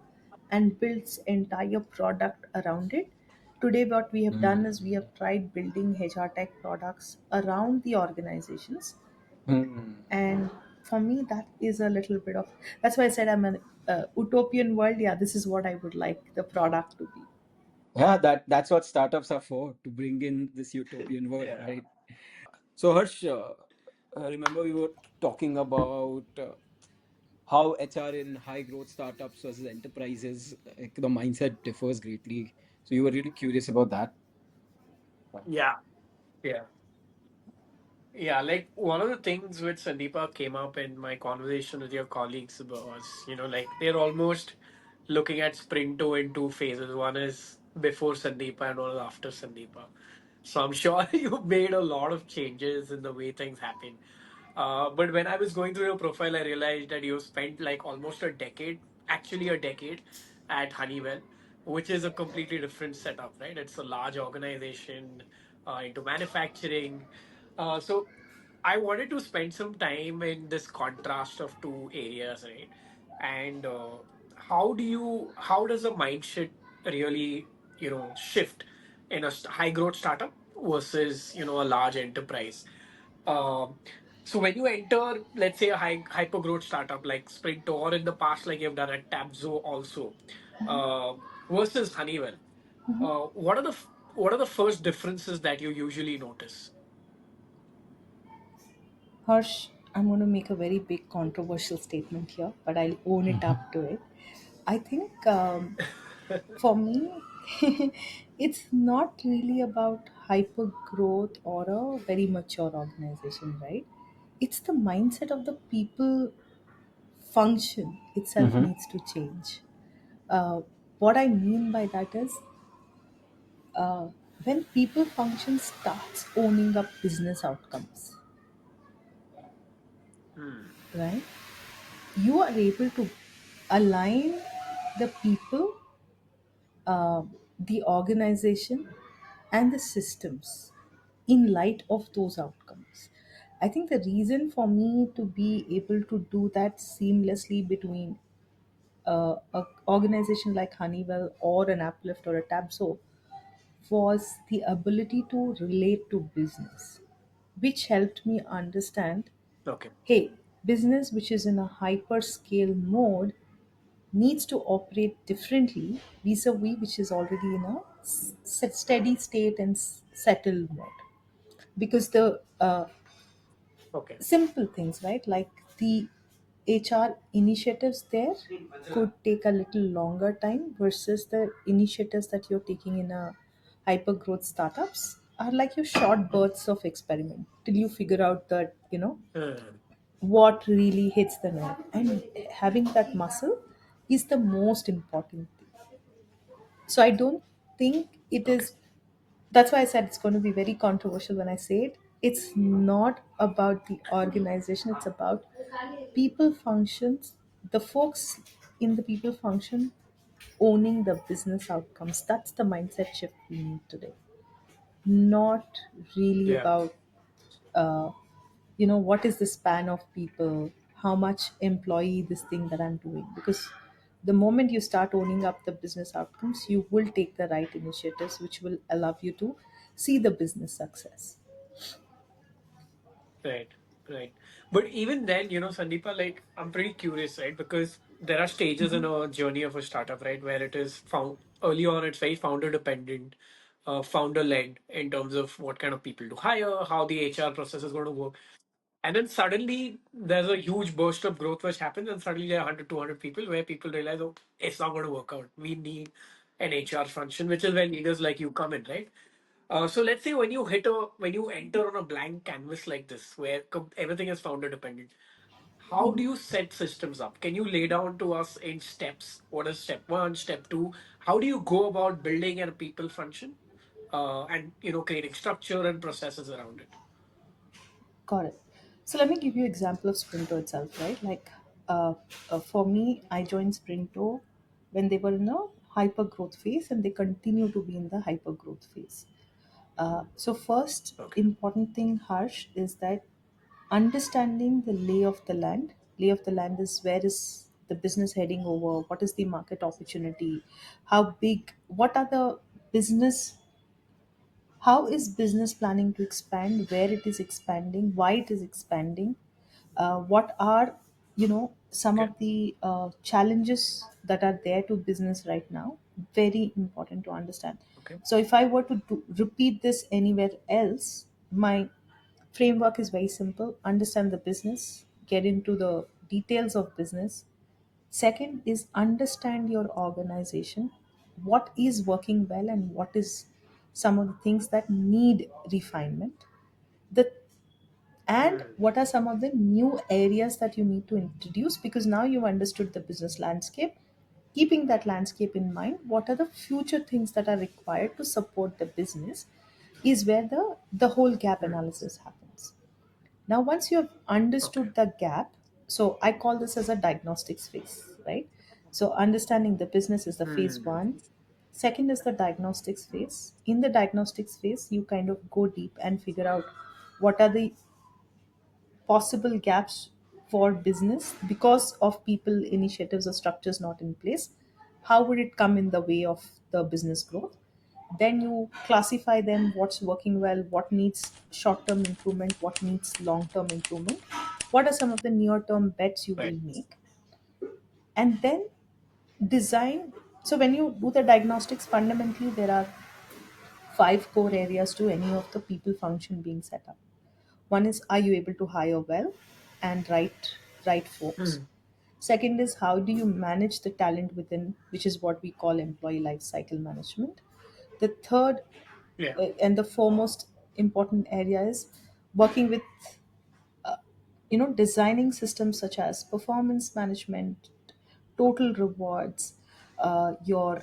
and builds entire product around it. Today, what we have done is we have tried building HR tech products around the organizations. Hmm. And for me, that is a little bit of, that's why I said I'm an utopian world. Yeah, this is what I would like the product to be. Yeah, that's what startups are for, to bring in this utopian world, Yeah. right? So Harsh, remember we were talking about how HR in high growth startups versus enterprises, like, the mindset differs greatly. So you were really curious about that. Yeah. Yeah. Yeah, like one of the things which Sandeepa came up in my conversation with your colleagues was, like they're almost looking at Sprinto in two phases. One is before Sandeepa and one is after Sandeepa. So I'm sure you made a lot of changes in the way things happen. But when I was going through your profile, I realized that you spent like almost a decade, actually a decade, at Honeywell, which is a completely different setup, right? It's a large organization into manufacturing. So I wanted to spend some time in this contrast of two areas, right? And how does a mindset really, shift in a high growth startup versus, a large enterprise? Um, so when you enter, let's say a hyper growth startup like Sprinto, or in the past, like you've done at Tabzo also, uh, versus Honeywell, what are the first differences that you usually notice? Harsh, I'm going to make a very big controversial statement here, but I'll own it up to it. I think for me, it's not really about hyper growth or a very mature organization, right? It's the mindset of the people function itself Mm-hmm. needs to change. Uh, what I mean by that is uh, when people function starts owning up business outcomes, Hmm. right? You are able to align the people, uh, the organization, and the systems in light of those outcomes. I think the reason for me to be able to do that seamlessly between a organization like Honeywell or an Uplift or a Tabso was the ability to relate to business, which helped me understand, Okay. hey, business which is in a hyperscale mode needs to operate differently vis-a-vis which is already in a steady state and settled mode, because the Okay. simple things, right, like the HR initiatives there could take a little longer time versus the initiatives that you're taking in a hyper growth startups are like your short bursts of experiment till you figure out that Hmm. what really hits the nerve, and having that muscle is the most important thing. So I don't think it Okay. is, that's why I said it's going to be very controversial when I say it. It's not about the organization, it's about people functions, the folks in the people function owning the business outcomes. That's the mindset shift we need today. Not really Yeah. about uh, what is the span of people, how much employee this thing that I'm doing, because the moment you start owning up the business outcomes, you will take the right initiatives which will allow you to see the business success. Right. Right. But even then, Sandeepa, like I'm pretty curious, right? Because there are stages in a journey of a startup, right? Where it is found early on, it's very founder dependent, founder led in terms of what kind of people to hire, how the HR process is going to work. And then suddenly there's a huge burst of growth which happens, and suddenly there are 100, 200 people where people realize, oh, it's not going to work out. We need an HR function, which is where leaders like you come in, right? So let's say when you enter on a blank canvas like this, where everything is founder dependent, how do you set systems up? Can you lay down to us in steps? What is step one, step two? How do you go about building a people function, and creating structure and processes around it? Got it. So let me give you example of Sprinto itself, right? Like, uh, for me, I joined Sprinto when they were in a hyper growth phase, and they continue to be in the hyper growth phase. So first Okay. important thing, Harsh, is that understanding the lay of the land. Lay of the land is where is the business heading over, what is the market opportunity, how big, what are the business, how is business planning to expand, where it is expanding, why it is expanding, what are, some Okay. of the challenges that are there to business right now. Very important to understand. Okay. So if I were to repeat this anywhere else, my framework is very simple: understand the business, get into the details of business. Second is understand your organization, what is working well and what is some of the things that need refinement. The and Hmm. what are some of the new areas that you need to introduce, because now you've understood the business landscape. Keeping that landscape in mind, what are the future things that are required to support the business, is where the whole gap Hmm. analysis happens. Now, once you have Okay. understood the gap, so I call this as a diagnostics phase, right? So, understanding the business is the phase Hmm. one. Second is the diagnostics phase. In the diagnostics phase, you kind of go deep and figure out what are the possible gaps for business because of people, initiatives, or structures not in place. How would it come in the way of the business growth? Then you classify them: what's working well, what needs short term improvement, what needs long term improvement, what are some of the near term bets you Right. will make, and then design. So when you do the diagnostics, fundamentally there are five core areas to any of the people function being set up. One is, are you able to hire well and right folks? Hmm. Second is, how do you manage the talent within, which is what we call employee life cycle management. The third, Yeah. and the foremost important area is working with, designing systems such as performance management, total rewards, your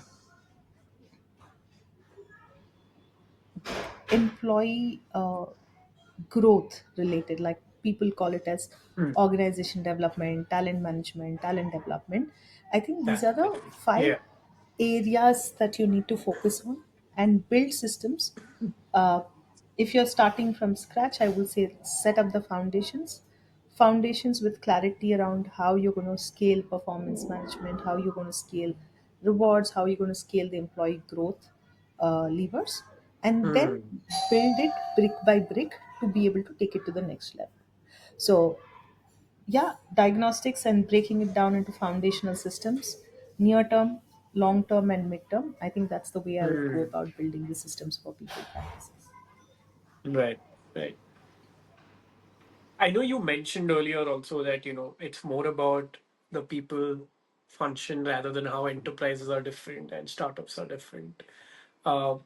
employee growth related, like people call it as Hmm. organization development, talent management, talent development. I think these That. are the five Yeah. areas that you need to focus on and build systems. uh, if you're starting from scratch, I will say set up the foundations with clarity around how you're going to scale performance management, how you're going to scale rewards, how you're going to scale the employee growth levers, and then Hmm. build it brick by brick to be able to take it to the next level. So, yeah, diagnostics and breaking it down into foundational systems, near term, long term, and mid term. I think that's the way I would go Hmm. about building the systems for people practices. Right. Right. I know you mentioned earlier also that, it's more about the people function rather than how enterprises are different and startups are different. Uh,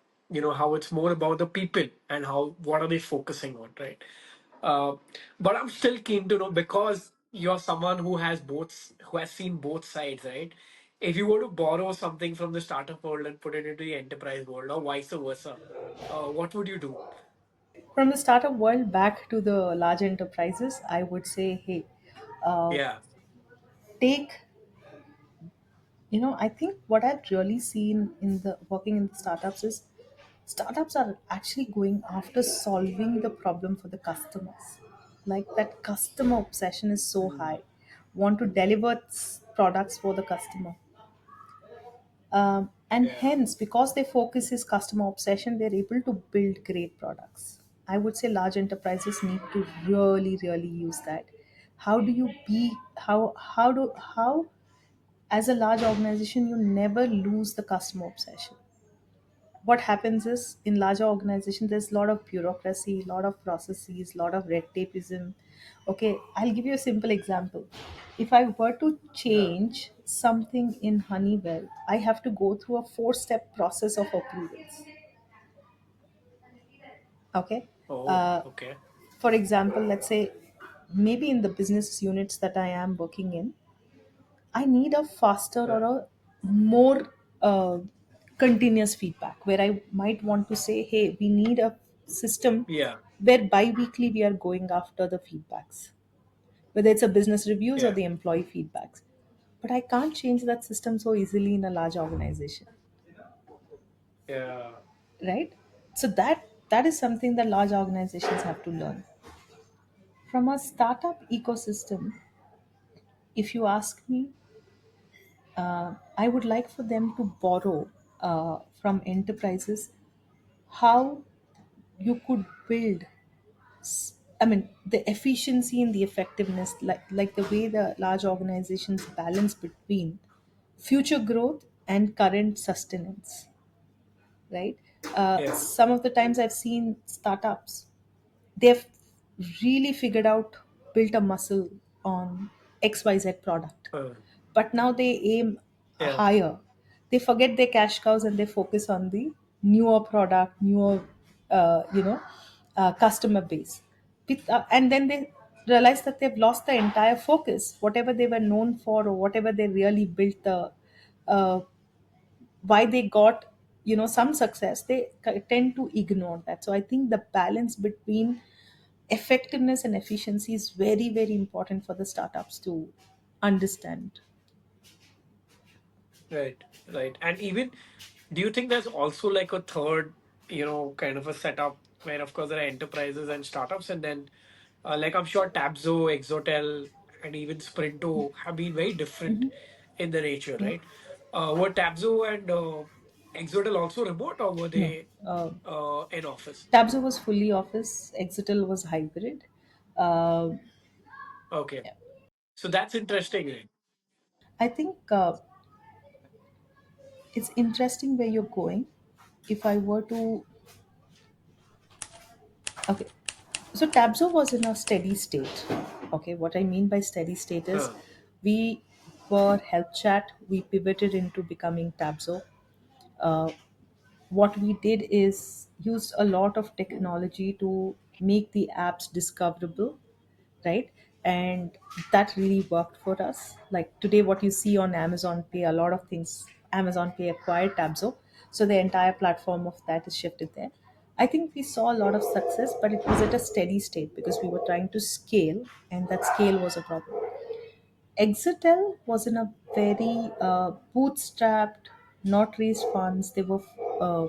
how it's more about the people and how what are they focusing on, right? Uh, but I'm still keen to know, because you're someone who has seen both sides, right? If you were to borrow something from the startup world and put it into the enterprise world, or vice versa, what would you do? From the startup world back to the large enterprises, I would say, hey, uh, Yeah. take, I think what I've really seen in the working in the startups is startups are actually going after solving the problem for the customers. Like, that customer obsession is so high, want to deliver products for the customer. And Yeah. hence, because their focus is customer obsession, they're able to build great products. I would say large enterprises need to really, really use that. How do you be how as a large organization you never lose the customer obsession. What happens is in larger organizations there's a lot of bureaucracy, a lot of processes, a lot of red tapeism. Okay, I'll give you a simple example. If I were to change something in Honeywell, I have to go through a 4-step process of approvals. Okay. Oh, uh, okay. for example, let's say maybe in the business units that I am working in, I need a faster or Uh, a more continuous feedback where I might want to say, hey, we need a system yeah, where bi weekly we are going after the feedbacks, whether it's a business reviews or yeah, the employee feedbacks. But I can't change that system so easily in a large organization, yeah. right? So that is something that large organizations have to learn. From a startup ecosystem, if you ask me, I would like for them to borrow from enterprises how you could build. I mean, the efficiency and the effectiveness, like the way the large organizations balance between future growth and current sustenance, right? Yeah. Some of the times I've seen startups, they've really figured out, built a muscle on XYZ product, Uh, but now they aim yeah. higher. They forget their cash cows and they focus on the newer product, newer, customer base. And then they realize that they've lost the entire focus, whatever they were known for or whatever they really built the, uh, why they got, some success. They tend to ignore that. So I think the balance between effectiveness and efficiency is very, very important for the startups to understand. Right, right. And even, do you think there's also like a third, kind of a setup where, of course, there are enterprises and startups, and then, like I'm sure Tabzo, Exotel, and even Sprinto have been very different in the nature, Yeah. right? Were Tabzo and Exotel also remote, or were No. they in office? Tabzo was fully office, Exital was hybrid. Uh, Okay, so that's interesting, right? I think it's interesting where you're going. If I were to, okay, so Tabzo was in a steady state. Okay, what I mean by steady state is Uh, we were Help Chat, we pivoted into becoming Tabzo. Uh, what we did is used a lot of technology to make the apps discoverable, right? And that really worked for us. Like today what you see on Amazon Pay, a lot of things, Amazon Pay acquired Tabzo, so the entire platform of that is shifted there. I think we saw a lot of success, but it was at a steady state because we were trying to scale, and that scale was a problem. Exitel was in a very bootstrapped, not raised funds. They were, uh,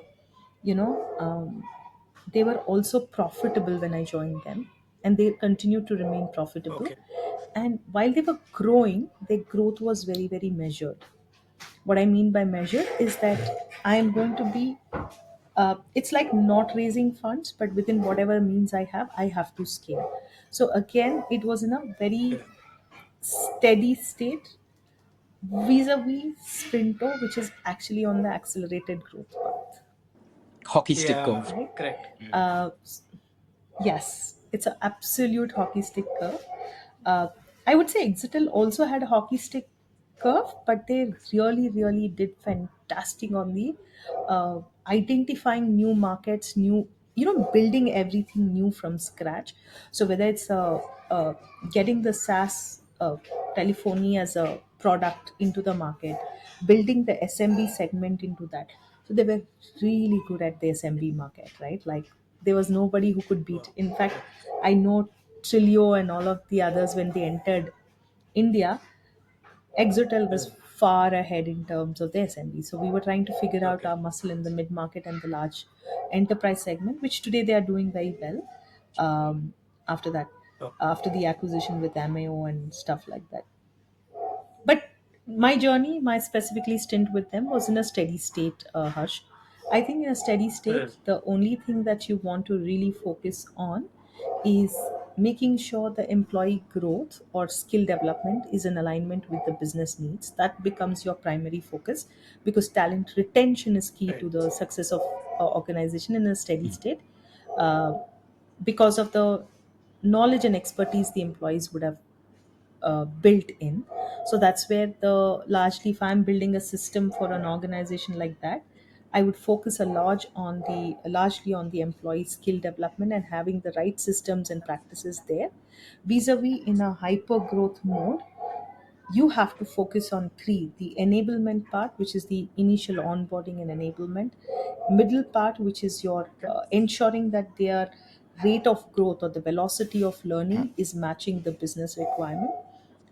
you know, they were also profitable when I joined them, and they continue to remain profitable. okay. And while they were growing, their growth was very, very measured. What I mean by measured is that I am going to be, it's like not raising funds, but within whatever means I have to scale. So again, it was in a very Yeah. steady state vis-a-vis Sprinto, which is actually on the accelerated growth path, Hockey stick Yeah. curve. right? Correct. Uh, Yes, it's an absolute hockey stick curve. Uh, I would say Exital also had a hockey stick curve, but they really, really did fantastic on the identifying new markets, building everything new from scratch. So whether it's getting the SaaS telephony as a product into the market, building the SMB segment into that. So they were really good at the SMB market, right? Like there was nobody who could beat. Wow. In fact, Yeah. I know Trilio and all of the others when they entered India, Exotel was Yeah. far ahead in terms of the SMB. So we were trying to figure out Okay. our muscle in the mid market and the large enterprise segment, which today they are doing very well. After that, Oh, after the acquisition with Ameo and stuff like that. But my journey, my specifically stint with them was in a steady state, Harsh. I think in a steady state, Mm. the only thing that you want to really focus on is making sure the employee growth or skill development is in alignment with the business needs. That becomes your primary focus, because talent retention is key Right. to the success of organization in a steady state. Uh, because of the knowledge and expertise the employees would have built in. So that's where the largely, if I'm building a system for an organization like that, I would focus a largely on the employee skill development and having the right systems and practices there. Vis-a-vis in a hyper growth mode, you have to focus on three: the enablement part, which is the initial onboarding and enablement; middle part, which is your Okay. ensuring that their rate of growth or the velocity of learning is matching the business requirement;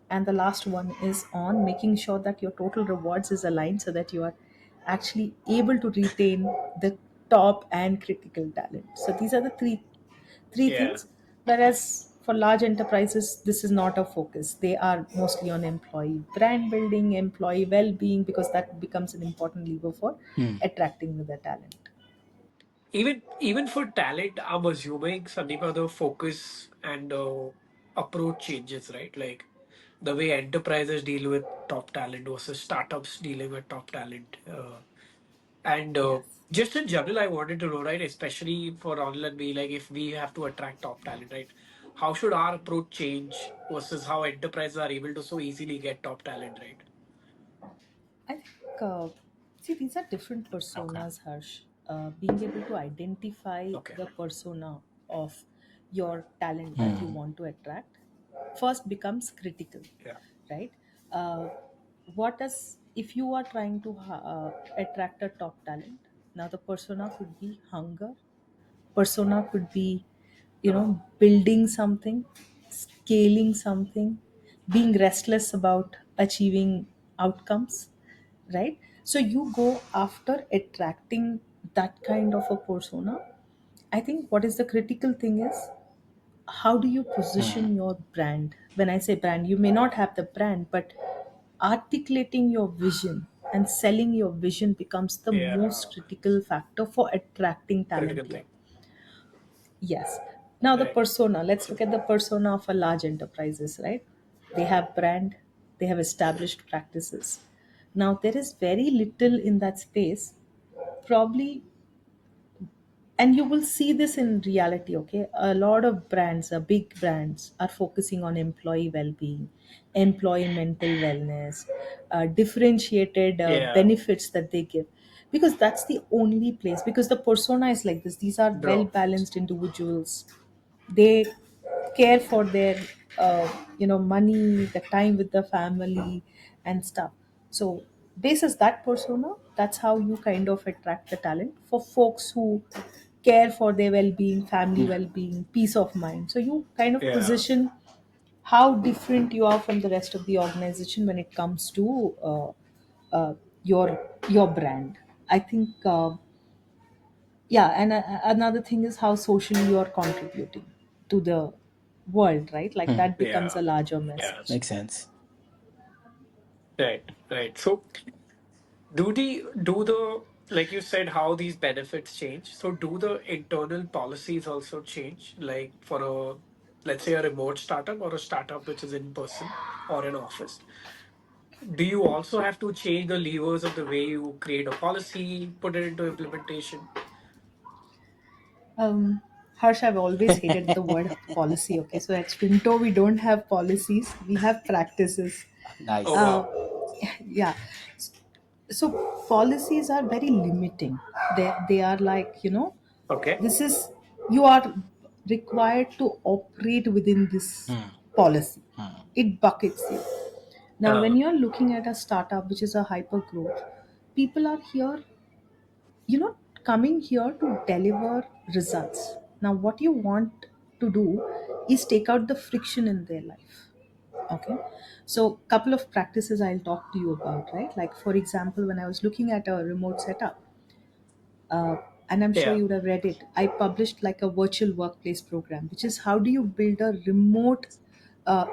and the last one is on making sure that your total rewards is aligned so that you are actually able to retain the top and critical talent. So these are the three Yeah. things. Whereas for large enterprises, this is not a focus. They are mostly on employee brand building, employee well-being, because that becomes an important lever for Hmm. attracting the talent. Even for talent, I'm assuming Sandeepa, the focus and approach changes, right? Like the way enterprises deal with top talent versus startups dealing with top talent. And Yes. just in general, I wanted to know, right? Especially for Ronil and me, like if we have to attract top talent, right? How should our approach change versus how enterprises are able to so easily get top talent, right? I think, see, these are different Okay. personas, Harsh. Being able to identify Okay. the persona of your talent that you Hmm. want to attract first becomes critical, Yeah. right? Uh, what does, if you are trying to attract a top talent, now the persona could be hunger, persona could be, Uh, building something, scaling something, being restless about achieving outcomes, right? So you go after attracting that kind of a persona. I think what is the critical thing is, how do you Hmm. position your brand? When I say brand, you may not have the brand, but articulating your vision and selling your vision becomes the yeah. most critical factor for attracting talent Critical here. thing. Yes. Now the Right. persona. Let's So look at the persona of a large enterprises, right? They have brand, they have established practices. Now there is very little in that space, probably, and you will see this in reality. Okay, a lot of brands, big brands, are focusing on employee well-being, employee mental wellness, differentiated yeah. benefits that they give, because that's the only place. Because the persona is like this: these are well Draw. balanced individuals, they care for their money, the time with the family and stuff. So basis that persona, that's how you kind of attract the talent for folks who care for their well-being, family Hmm. well-being, peace of mind. So you kind of Yeah. position how different you are from the rest of the organization when it comes to your brand. I think yeah, and another thing is how socially you're contributing to the world, right? Like Hmm. that becomes Yeah. a larger Yeah. message. Makes sense. Right. Right. So do the like you said how these benefits change? So do the internal policies also change? Like for a, let's say, a remote startup or a startup which is in person or in office, do you also have to change the levers of the way you create a policy, put it into implementation? Harsh, I've always hated the word policy. Okay, so at Sprinto we don't have policies, we have practices. Oh Nice. uh, wow. yeah. So policies are very limiting. They are like, Okay. this is, you are required to operate within this Hmm. policy. Hmm. It buckets you. Now when Uh, you're looking at a startup which is a hyper growth, people are here, you know coming here to deliver results. Now what you want to do is take out the friction in their life. Okay, so couple of practices I'll talk to you about, right? Like for example, when I was looking at a remote setup, uh, and I'm sure yeah. you would have read it, I published like a virtual workplace program, which is how do you build a remote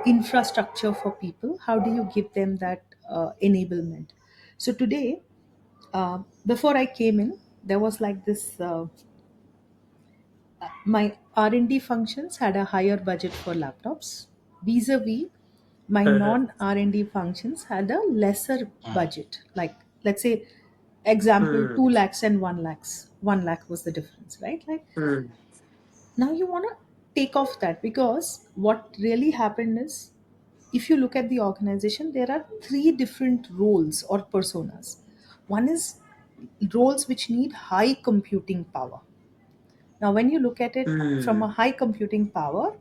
infrastructure for people, how do you give them that enablement. So today, before I came in, there was like this my R&D functions had a higher budget for laptops, vis-a-vis my non R&D functions had a lesser budget. Like, let's say, example, Hmm. 2 lakhs and 1 lakhs. 1 lakh was the difference, right? Like, Hmm. now you want to take off that, because what really happened is, if you look at the organization, there are three different roles or personas. One is roles which need high computing power. Now, when you look at it from a Hmm. high computing power,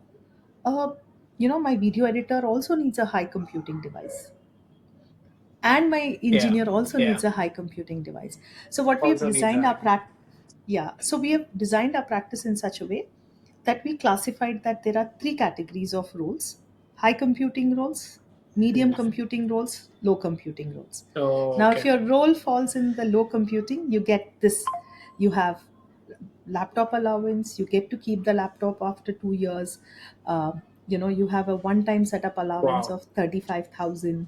uh, my video editor also needs a high computing device, and my Yeah. engineer also Yeah. needs a high computing device. So what we've Also needs designed that. our so we have designed our practice in such a way that we classified that there are three categories of roles: high computing roles, medium Hmm. computing roles, low computing roles. Oh, Now, if okay. your role falls in the low computing, you get this. You have laptop allowance, you get to keep the laptop after 2 years. uh, you have a one-time setup allowance Wow. of 35,000.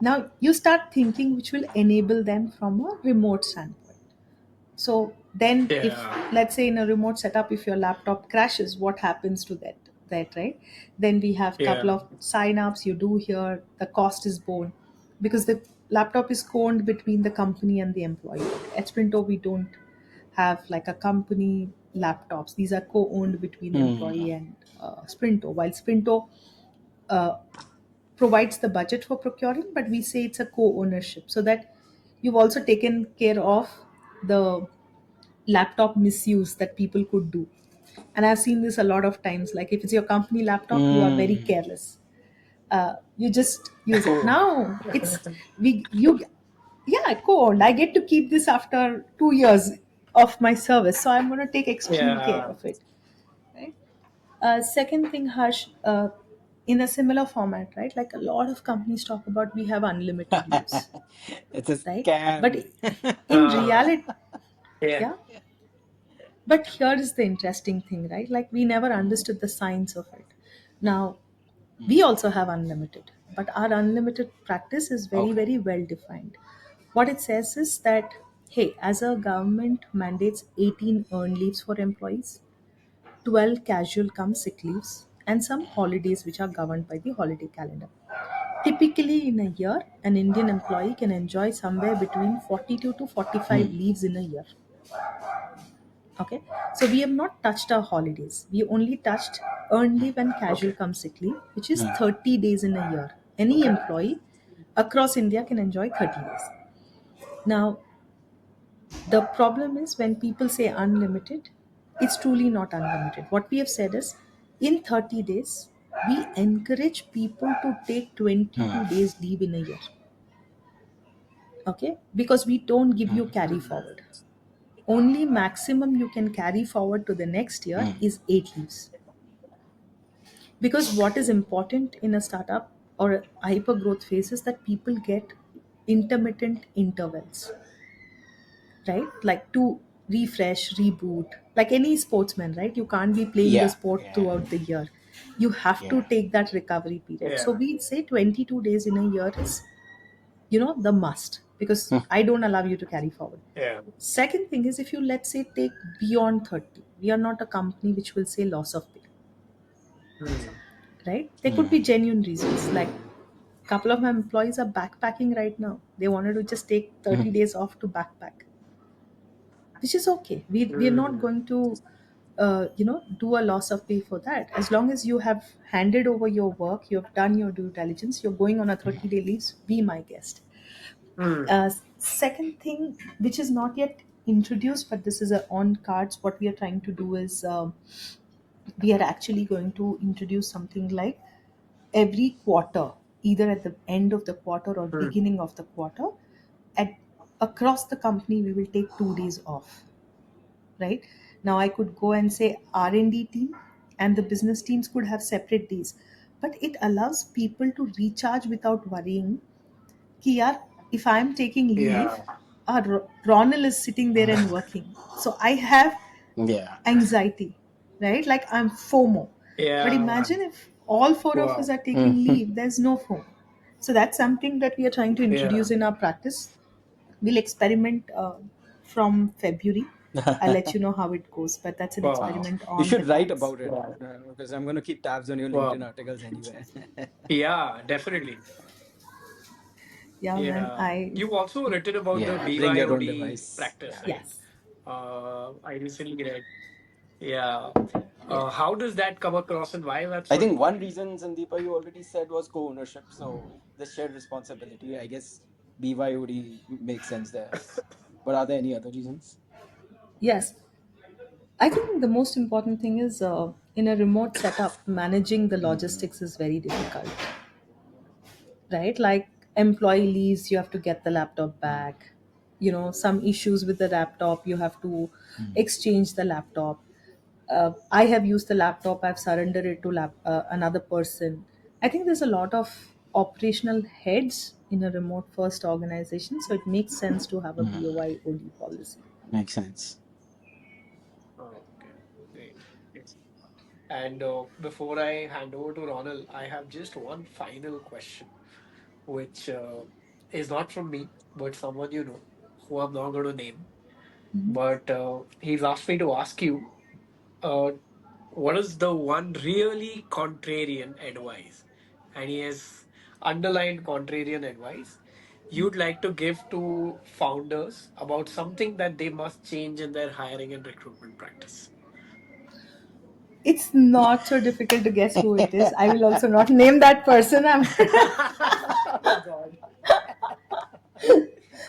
Now you start thinking which will enable them from a remote standpoint. So then, if, Yeah. let's say, in a remote setup, if your laptop crashes, what happens to that, right? Then we have couple Yeah. of sign-ups you do here, the cost is borne, because the laptop is co-owned between the company and the employee. At Sprinto, we don't have like a company laptops. These are co-owned between the employee and Sprinto. While Sprinto uh, provides the budget for procuring, but we say it's a co-ownership, so that you've also taken care of the laptop misuse that people could do. And I've seen this a lot of times. Like, if it's your company laptop, you are very Mm. careless. You just use it. Oh. Now it's we you yeah, co-owned. I get to keep this after 2 years of my service, so I'm going to take extreme care Yeah. of it, right? Second thing, Harsh, in a similar format, right? Like, a lot of companies talk about we have unlimited leaves, It's a right? But scam. in Uh, reality, yeah. yeah. But here is the interesting thing, right? Like, we never Mm, understood the science of it. Now, we mm. also have unlimited, but our unlimited practice is very, Okay. very well defined. What it says is that, hey, as a government mandates 18 earned leaves for employees, 12 casual come sick leaves, and some holidays which are governed by the holiday calendar. Typically, in a year, an Indian employee can enjoy somewhere between 42 to 45 Mm, leaves in a year. Okay, so we have not touched our holidays. We only touched earned mm, leave and casual Okay. come sick leave, which is mm, 30 days in a year. Any Okay. employee across India can enjoy 30 days. Now, the problem is when people say unlimited, it's truly not unlimited. What we have said is, in 30 days, we encourage people to take 22 mm, days leave in a year. Okay, because we don't give you mm, carry forward. Only maximum you can carry forward to the next year mm. is 8 leaves. Because what is important in a startup or a hyper growth phase is that people get intermittent intervals, right? Like, to refresh, reboot, like any sportsman, right? You can't be playing the Yeah, sport yeah, throughout the year. You have to yeah. take that recovery period. So Yeah. we say 22 days in a year is, the must, because Hmm, I don't allow you to carry forward. Yeah. Second thing is, if you, let's say, take beyond 30, we are not a company which will say loss of pay, Hmm. right? There could be mm, genuine reasons. Like, couple of my employees are backpacking right now. They wanted to just take 30 mm, days off to backpack, which is okay. We're not Hmm. going to do a loss of pay for that. As long as you have handed over your work, you have done your due diligence, you're going on a 30-day leaves, be my guest. Hmm. Second thing, which is not yet introduced, but this is on cards, what we are trying to do is, we are actually going to introduce something like, every quarter, either at the end of the quarter or Hmm. beginning of the quarter, at across the company, we will take 2 days off, right? Now, I could go and say R&D team and the business teams could have separate days, but it allows people to recharge without worrying कि यार, if I'm taking leave, Yeah. Ronil is sitting there and working, so I have yeah. anxiety, right? Like, I'm FOMO. But Yeah. imagine if all four of us Wow. are taking Mm, leave, there's no FOMO. So that's something that we are trying to Yeah. introduce in our practice. We'll experiment. from February. I'll let you know how it goes, but that's an Wow. Wow. experiment You on the should write cards. about it Wow. because I'm going to keep tabs on your LinkedIn Wow. articles anyway. Yeah, definitely. Yeah, man. Yeah. You've also written about the Yeah, bring your own BYOD device. practice, Yeah. right? Yes. I recently read. Yeah. Yeah. How does that come across and why that's I so think one important? reason, Sandeepa, you already said was co ownership. So the shared responsibility. I guess BYOD makes sense there. But are there any other reasons? Yes. I think the most important thing is in a remote setup, managing the logistics is very difficult, right? Like employee leaves, you have to get the laptop back. You know, some issues with the laptop, you have to exchange the laptop. I have used the laptop, I've surrendered it to another person. I think there's a lot of operational heads in a remote first organization, so it makes sense to have a BYOD policy. Makes sense. Oh, okay. Great. Yes. And before I hand over to Ronald, I have just one final question, which is not from me, but someone you know, who I'm not going to name. But he's asked me to ask you, uh, what is the one really contrarian advice? And he has underlined contrarian advice you'd like to give to founders about something that they must change in their hiring and recruitment practice. It's not so difficult to guess who it is. I will also not name that person. Oh God.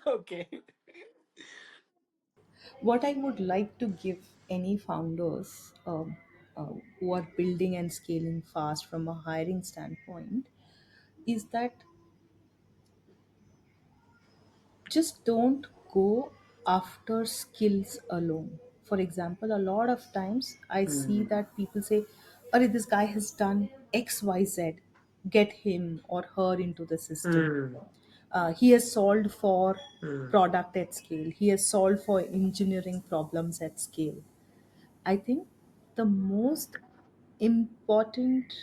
Okay. What I would like to give any founders who are building and scaling fast from a hiring standpoint is that just don't go after skills alone. For example, a lot of times I see Mm, that people say, "Oh, this guy has done XYZ, get him or her into the system. mm, He has solved for mm. product at scale, he has solved for engineering problems at scale." I think the most important,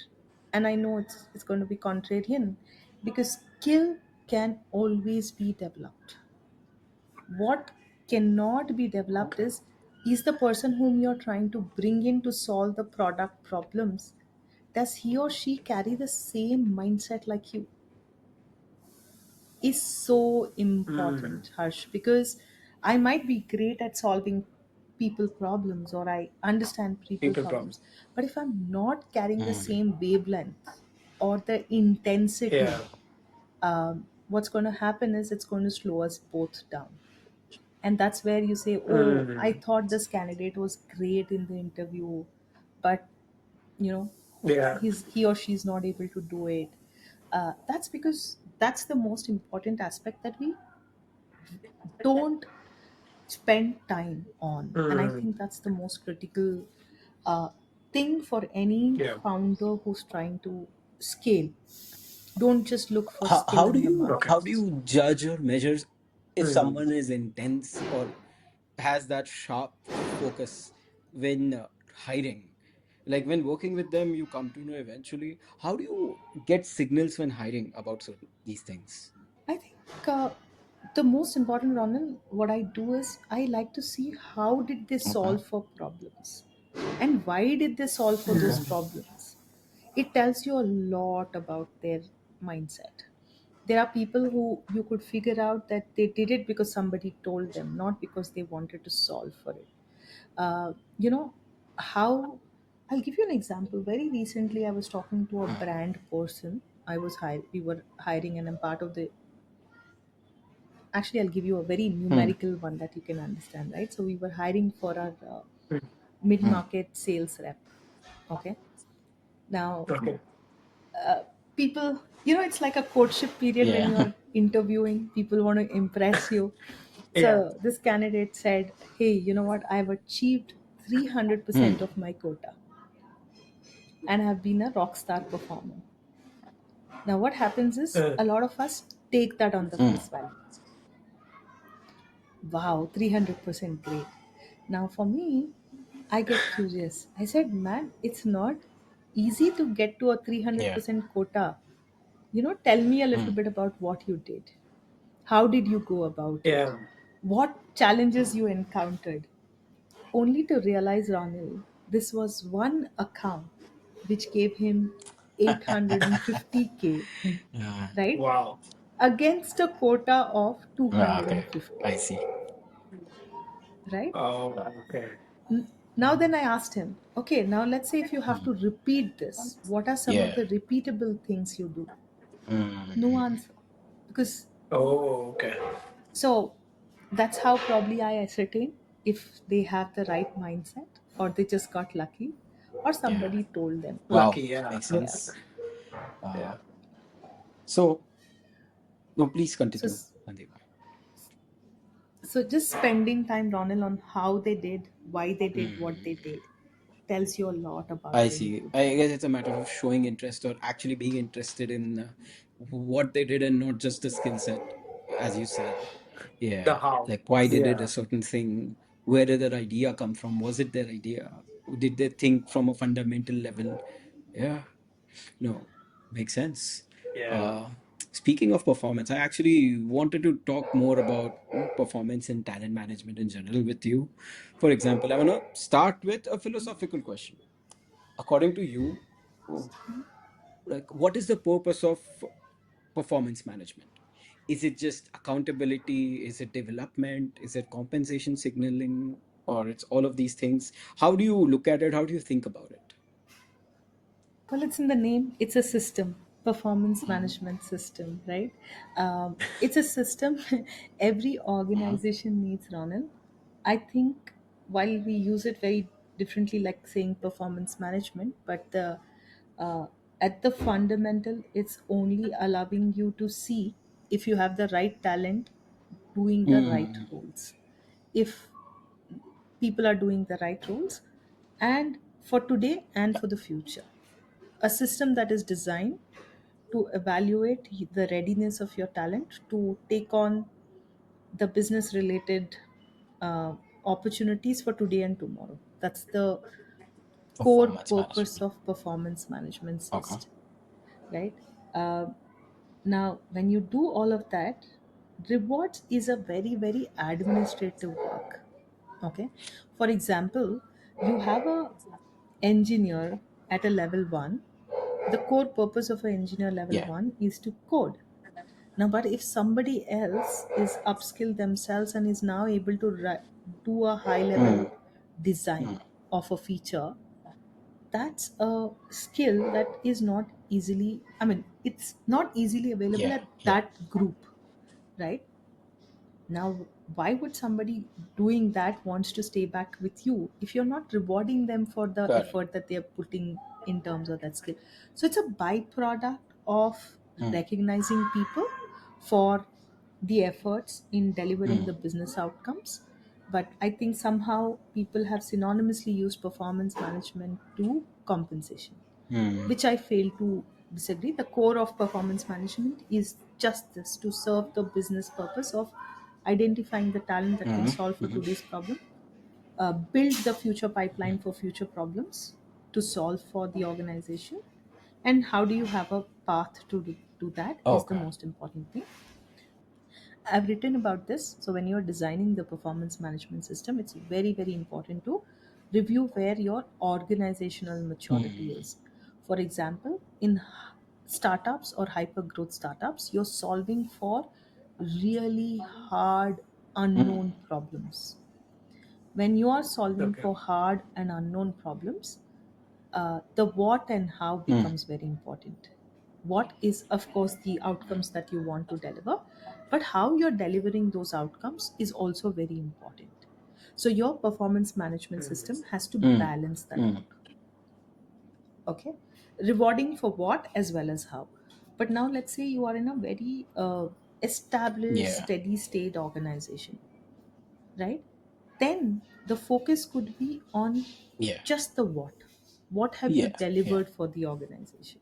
and I know it's going to be contrarian, because skill can always be developed. What cannot be developed Okay. is the person whom you're trying to bring in to solve the product problems, does he or she carry the same mindset like you, is so Mm. important, Harsh, because I might be great at solving people problems or I understand people People problem. problems, but if I'm not carrying the same wavelength or the intensity, Yeah. what's going to happen is it's going to slow us both down. And that's where you say, "Oh, I Mm. thought this candidate was great in the interview, but you know Yeah. he or she's not able to do it." That's because that's the most important aspect that we don't spend time on, and I Mm. think that's the most critical uh, thing for any Yeah. founder who's trying to scale. Don't just look for how, skill how do in the you Okay. how market. do you judge or measure if Mm. someone is intense or has that sharp focus when hiring, like when working with them you come to know eventually, how do you get signals when hiring about certain these things? I think the most important, Ronald, what I do is I like to see how did they Okay. solve for problems and why did they solve for those Okay. problems. It tells you a lot about their mindset. There are people who you could figure out that they did it because somebody told them, not because they wanted to solve for it. You know how? I'll give you an example. Very recently, I was talking to a brand person. We were hiring, and I'm part of the. Actually, I'll give you a very Hmm. numerical one that you can understand, right? So we were hiring for our Mm. Hmm. mid-market sales rep. Okay. Now, Okay. people, it's like a courtship period when Yeah. you're interviewing. People want to impress you. Yeah. So this candidate said, "Hey, you know what? I've achieved Hmm. 300% of my quota and have been a rock star performer." Now, what happens is Uh, a lot of us take that on the Hmm. face value. Wow, 300% great. Now, for me, I get curious. I said, "Man, it's not easy to get to a Yeah. 300% quota. Tell me a little Hmm. bit about what you did. How did you go about it? yeah. What challenges you encountered, only to realize, Ronil, this was one account which gave him 850K, Uh, right? Wow. Against a quota of okay, 250, I see. right? Oh, okay. Now, then I asked him, okay, now let's say if you have to repeat this, what are some of Yeah. the repeatable things you do? No Mm, answer. Because, Oh, okay. so that's how probably I ascertain if they have the right mindset, or they just got lucky, or yeah. somebody told them. Wow, Lucky, yeah. makes Yeah. sense. Yeah. Uh, so, no, please So, continue, Sandeepa. so just spending time, Ronald, on how they did, why they did what they Mm, did, tells you a lot about I the see. individual. I guess it's a matter of showing interest or actually being interested in what they did and not just the skill set, as you said. The Yeah. how. Like, why they did a Yeah. certain thing. Where did their idea come from? Was it their idea? Did they think from a fundamental level? Yeah. No, makes sense. Yeah. Uh, Speaking of performance, I actually wanted to talk more about performance and talent management in general with you. For example, I want to start with a philosophical question. According to you, like, what is the purpose of performance management? Is it just accountability? Is it development? Is it compensation signaling? Or it's all of these things? How do you look at it? How do you think about it? Well, it's in the name. It's a system, performance management system, right? It's a system every Mhm. organization needs, Ronald. I think while we use it very differently, like saying performance management, but uh, at the fundamental, it's only allowing you to see if you have the right talent doing the right Mm, roles. If people are doing the right roles, and for today and for the future, a system that is designed to evaluate the readiness of your talent to take on the business related uh, opportunities for today and tomorrow. That's the core performance purpose management. of performance management Okay. system, right? uh, Now when you do all of that, rewards is a very very administrative work. Okay, for example, you have a engineer at a level 1. The core purpose of an engineer level Yeah. 1 is to code. Now, but if somebody else is upskilled themselves and is now able to do a high level Mm, design mm. of a feature, that's a skill that is not easily, I mean, it's not easily available Yeah. at Yeah. that group, right? Now, why would somebody doing that wants to stay back with you if you're not rewarding them for the Correct. effort that they're putting in terms of that skill? So it's a byproduct of Mm, recognizing people for the efforts in delivering the mm, business outcomes. But I think somehow people have synonymously used performance management to compensation, mm, which I fail to disagree. The core of performance management is just this, to serve the business purpose of identifying the talent that can mm, solve for mm. today's problem, build the future pipeline for future problems to solve for the organization, and how do you have a path to do that is the Okay. most important thing. I've written about this. So when you're designing the performance management system, it's very, very important to review where your organizational maturity Mm, is. For example, in startups or hyper growth startups, you're solving for really hard, mm, unknown problems. When you are solving Okay. for hard and unknown problems, the what and how mm, becomes very important. What is, of course, the outcomes that you want to deliver, but how you're delivering those outcomes is also very important. So, your performance management system has to mm, balance that mm. out. Okay, rewarding for what as well as how. But now, let's say you are in a very established, Yeah. steady state organization, right? Then the focus could be on Yeah. just the what. What have you Yeah. Yeah. delivered for the organization?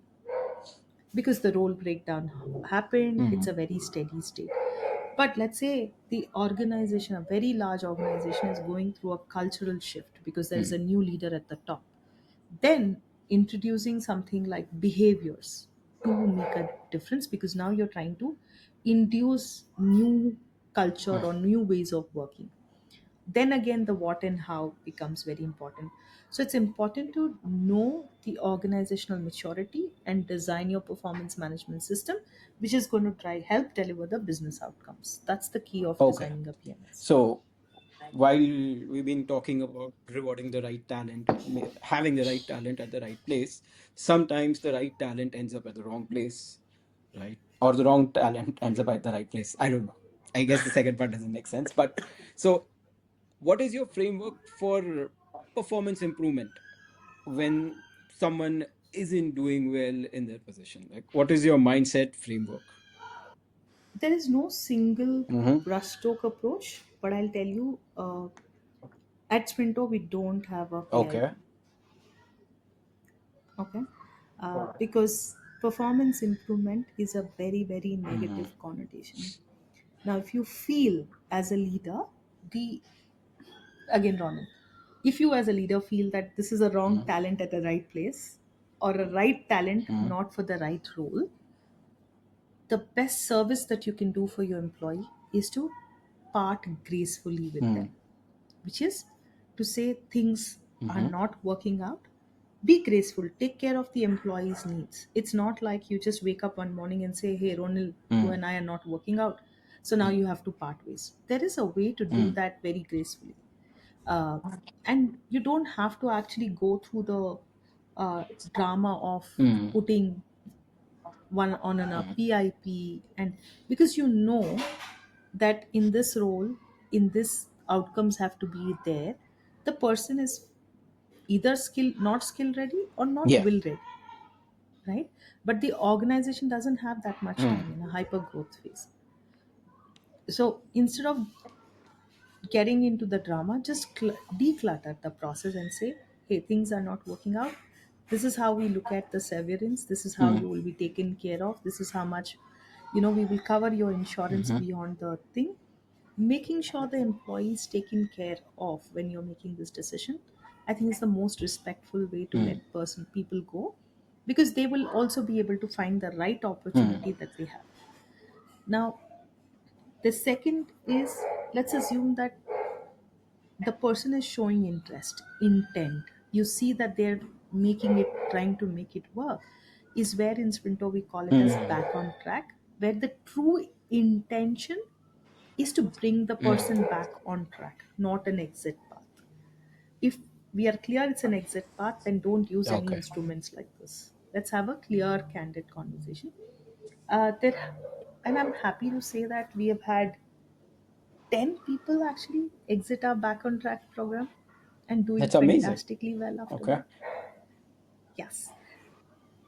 Because the role breakdown happened, it's Mm, a very steady state. But let's say the organization, a very large organization, is going through a cultural shift because there is mm, a new leader at the top. Then introducing something like behaviors to make a difference, because now you're trying to induce new culture or new ways of working. Then again, the what and how becomes very important. So it's important to know the organizational maturity and design your performance management system, which is going to try help deliver the business outcomes. That's the key of Okay. designing a PMS. So while we've been talking about rewarding the right talent, having the right talent at the right place, sometimes the right talent ends up at the wrong place, right? Or the wrong talent ends up at the right place. I don't know. I guess the second part doesn't make sense. But so, what is your framework for performance improvement when someone isn't doing well in their position? Like, what is your mindset framework? There is no single Mm-hmm. brushstroke approach, but I'll tell you, at Sprinto, we don't have a Okay. PIP. Okay. Because performance improvement is a very, very Mm-hmm. negative connotation. Now, if you feel as a leader, the again, Ronald, if you as a leader feel that this is a wrong talent at the right place or a right talent Mm-hmm. not for the right role, the best service that you can do for your employee is to part gracefully with them, which is to say things are Mm-hmm. not working out. Be graceful, take care of the employee's needs. It's not like you just wake up one morning and say, hey, Ronil, you Mm-hmm. and I are not working out. So now you have to part ways. There is a way to do that very gracefully. Uh, and you don't have to actually go through the drama of Mm-hmm. putting one on a PIP, and because you know that in this role, in this outcomes have to be there, the person is either skill not skill ready or not Yeah. will ready, right? But the organization doesn't have that much time in a hyper growth phase. So instead of getting into the drama, just declutter the process and say, hey, things are not working out. This is how we look at the severance. This is how Mm-hmm. you will be taken care of. This is how much, we will cover your insurance Mm-hmm. beyond the thing. Making sure the employee is taken care of when you're making this decision, I think is the most respectful way to let people go, because they will also be able to find the right opportunity that they have. Now, the second is, let's assume that the person is showing interest, intent. You see that they're making it, trying to make it work, is where in Sprinto we call it as back on track, where the true intention is to bring the person back on track, not an exit path. If we are clear it's an exit path, then don't use any Okay. instruments like this. Let's have a clear, candid conversation. And I'm happy to say that we have had 10 people actually exit our back on track program and doing That's amazing. fantastically well after Okay. that. Yes.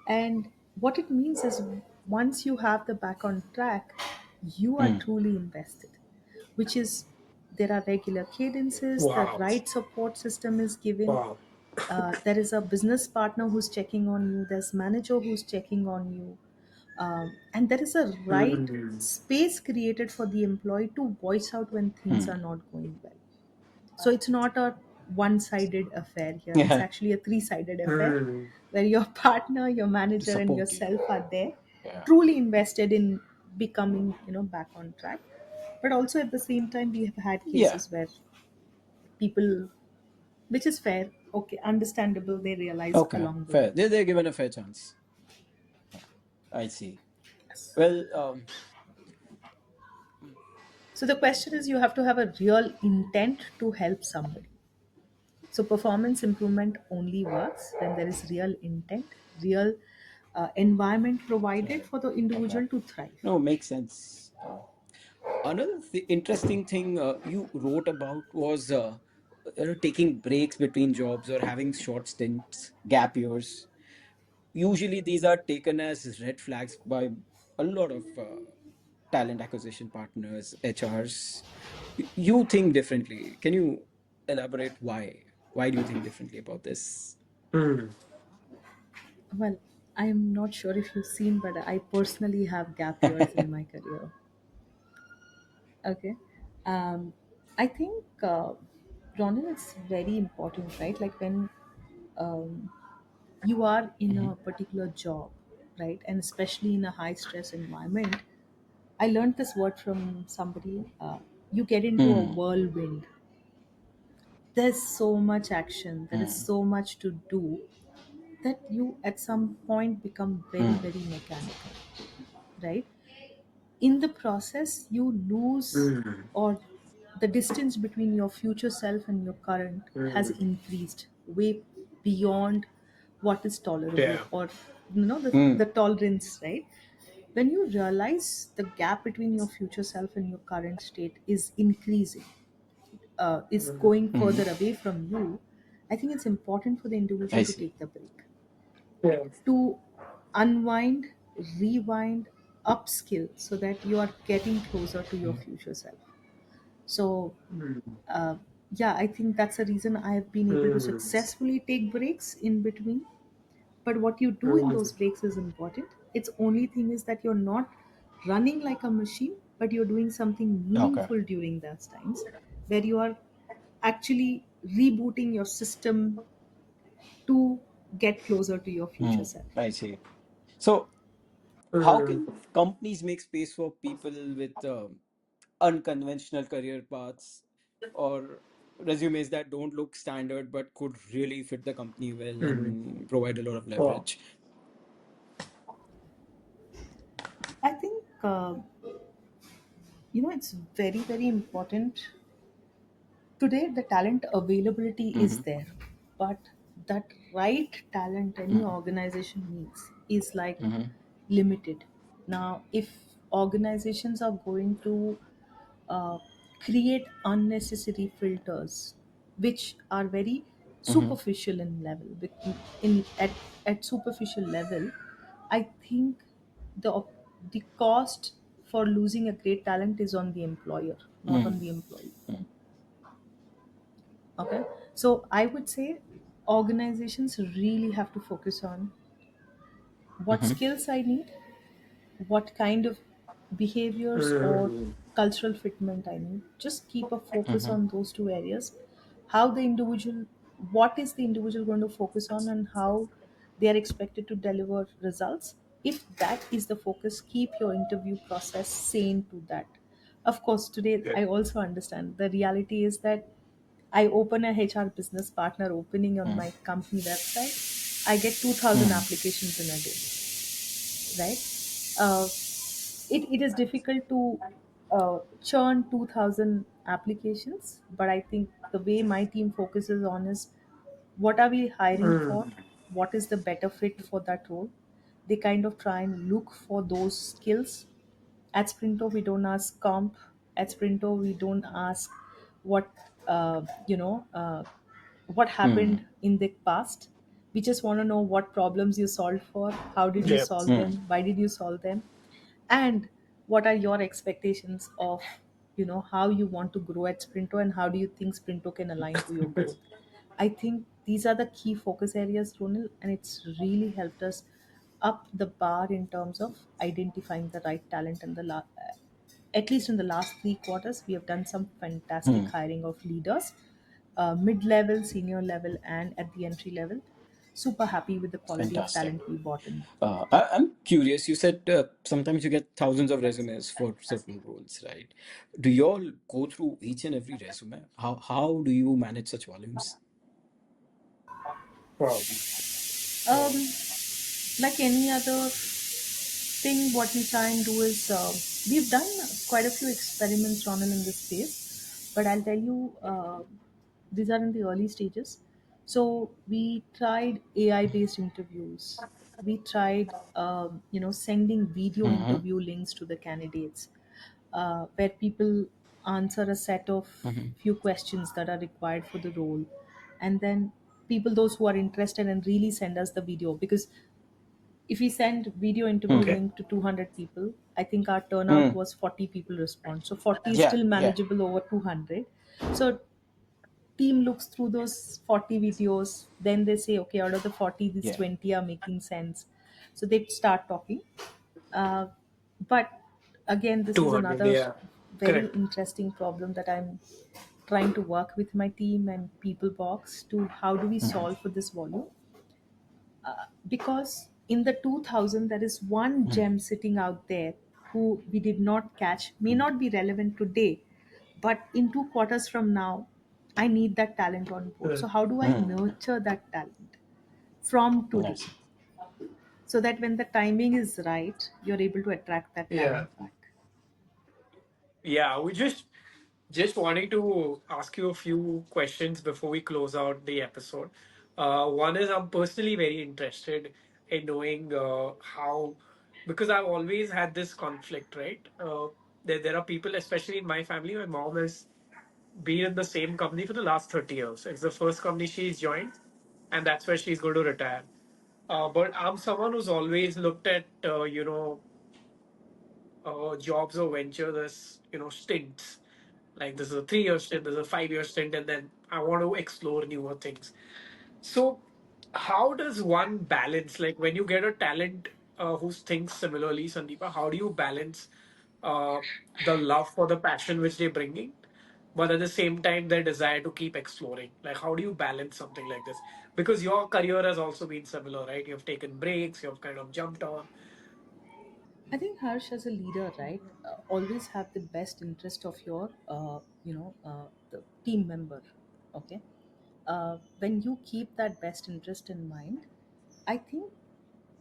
And what it means is, once you have the back on track, you are truly invested, which is there are regular cadences, the Wow. right support system is given. Wow. There is a business partner who's checking on you, there's manager who's checking on you, and there is a right Hmm. space created for the employee to voice out when things are not going well. So it's not a one-sided affair here, it's Yeah. actually a three-sided affair, Hmm. where your partner, your To manager, and support you. yourself are there, Yeah. truly invested in becoming, back on track. But also at the same time, we have had Yeah. cases where people, which is fair, okay, understandable, they realize Okay. along the Fair. way. They're given a fair chance. I see. Well, So the question is, you have to have a real intent to help somebody. So performance improvement only works when there is real intent, real environment provided fair. for the Okay. individual to thrive. No, makes sense. Another interesting thing you wrote about was taking breaks between jobs or having short stints, gap years. Usually, these are taken as red flags by a lot of talent acquisition partners, HRs. You think differently. Can you elaborate why? Why do you think differently about this? Hmm. Well, I'm not sure if you've seen, but I personally have gap years in my career. Okay. Um, I think, Ronil, it's very important, right? Like when um, you are in a particular job, right? And especially in a high stress environment, I learned this word from somebody. You get into a Hmm. whirlwind. There's so much action, there is Hmm. so much to do that you at some point become very, Hmm. very mechanical, right? In the process, you lose, Mm. or the distance between your future self and your current has Mm. increased way beyond what is tolerable, Yeah. or Hmm. the tolerance, right? When you realize the gap between your future self and your current state is increasing, is Mm. going Hmm. further away from you, I think it's important for the I individual to see. take the break, Yeah. to unwind, rewind, upskill so that you are getting closer to your Hmm. future self. So, Mm. uh, yeah, I think that's the reason I have been able to Mm. successfully take breaks in between. But what you do in those Mm. breaks is important. Its only thing is that you're not running like a machine, but you're doing something Okay. meaningful during those times where you are actually rebooting your system to get closer to your future Hmm. self. I see. So, how Mm. can companies make space for people with unconventional career paths or resumes that don't look standard but could really fit the company well Mm. and provide a lot of Wow. leverage? I think, it's very, very important. Today, the talent availability is Mm-hmm. there, but that right talent any Mm-hmm. organization needs is like Mm-hmm. limited. Now, if organizations are going to uh, create unnecessary filters, which are very Mm-hmm. superficial in level, in at superficial level, I think the the cost for losing a great talent is on the employer, not on the employee. Okay, so I would say organizations really have to focus on what Mm-hmm. skills I need, what kind of behaviors or Mm. cultural fitment I need. Just keep a focus Mm-hmm. on those two areas. How the individual, what is the individual going to focus on, and how they are expected to deliver results. If that is the focus, keep your interview process sane to that. Of course, today Yeah. I also understand the reality is that I open a HR business partner opening on my company website. I get 2,000 Mm-hmm. applications in a day, right? Uh, it is difficult to churn 2,000 applications, but I think the way my team focuses on is what are we hiring for, Mm. what is the better fit for that role. They kind of try and look for those skills. At Sprinto, we don't ask comp. At Sprinto, we don't ask what what Mm-hmm. happened in the past. We just want to know what problems you solved for, how did you Yeah. solve them, why did you solve them, and what are your expectations of how you want to grow at Sprinto, and how do you think Sprinto can align to your growth. I think these are the key focus areas, Ronil, and it's really helped us up the bar in terms of identifying the right talent. And at least in the last 3 quarters, we have done some fantastic hiring of leaders, mid-level, senior level, and at the entry level. Super happy with the quality of Fantastic. talent we bought in. I'm curious. You said sometimes you get thousands of resumes for certain roles, right? Do you all go through each and every resume? How do you manage such volumes? Wow. Um, Wow. like any other thing, what we try and do is we've done quite a few experiments, Ronald, in this space, but I'll tell you, these are in the early stages. So we tried AI based interviews. We tried, sending video Mm-hmm. interview links to the candidates, where people answer a set of Mm-hmm. few questions that are required for the role, and then people, those who are interested, and really send us the video. Because if we send video interview Okay. link to 200 people, I think our turnout Mm. was 40 people respond. So 40 is Yeah, still yeah, manageable over 200. So team looks through those 40 videos, then they say, okay, out of the 40, these yeah. 20 are making sense. So they start talking. Uh, but again, this is 200. another Yeah. very Correct. interesting problem that I'm trying to work with my team and people box to how do we Mm-hmm. solve for this volume. Because in the 2000 there is one Mm. gem sitting out there who we did not catch may not be relevant today, but in 2 quarters from now, I need that talent on board. So, how do I Hmm. nurture that talent from today Yes. so that when the timing is right, you're able to attract that Yeah. talent back? Yeah, we just wanting to ask you a few questions before we close out the episode. One is I'm personally very interested in knowing how, because I've always had this conflict, right? There are people, especially in my family. My mom has been in the same company for the last 30 years. It's the first company she's joined, and that's where she's going to retire. But I'm someone who's always looked at, jobs or ventures as, stints. Like this is a 3 year stint, there's a 5 year stint, and then I want to explore newer things. So, how does one balance, like when you get a talent who thinks similarly, Sandeepa, how do you balance uh, the love for the passion which they're bringing, but at the same time their desire to keep exploring? Like, how do you balance something like this? Because your career has also been similar, right? You've taken breaks, you've kind of jumped on. I think Harsh, as a leader, right, always have the best interest of your, the team member. Okay, when you keep that best interest in mind, I think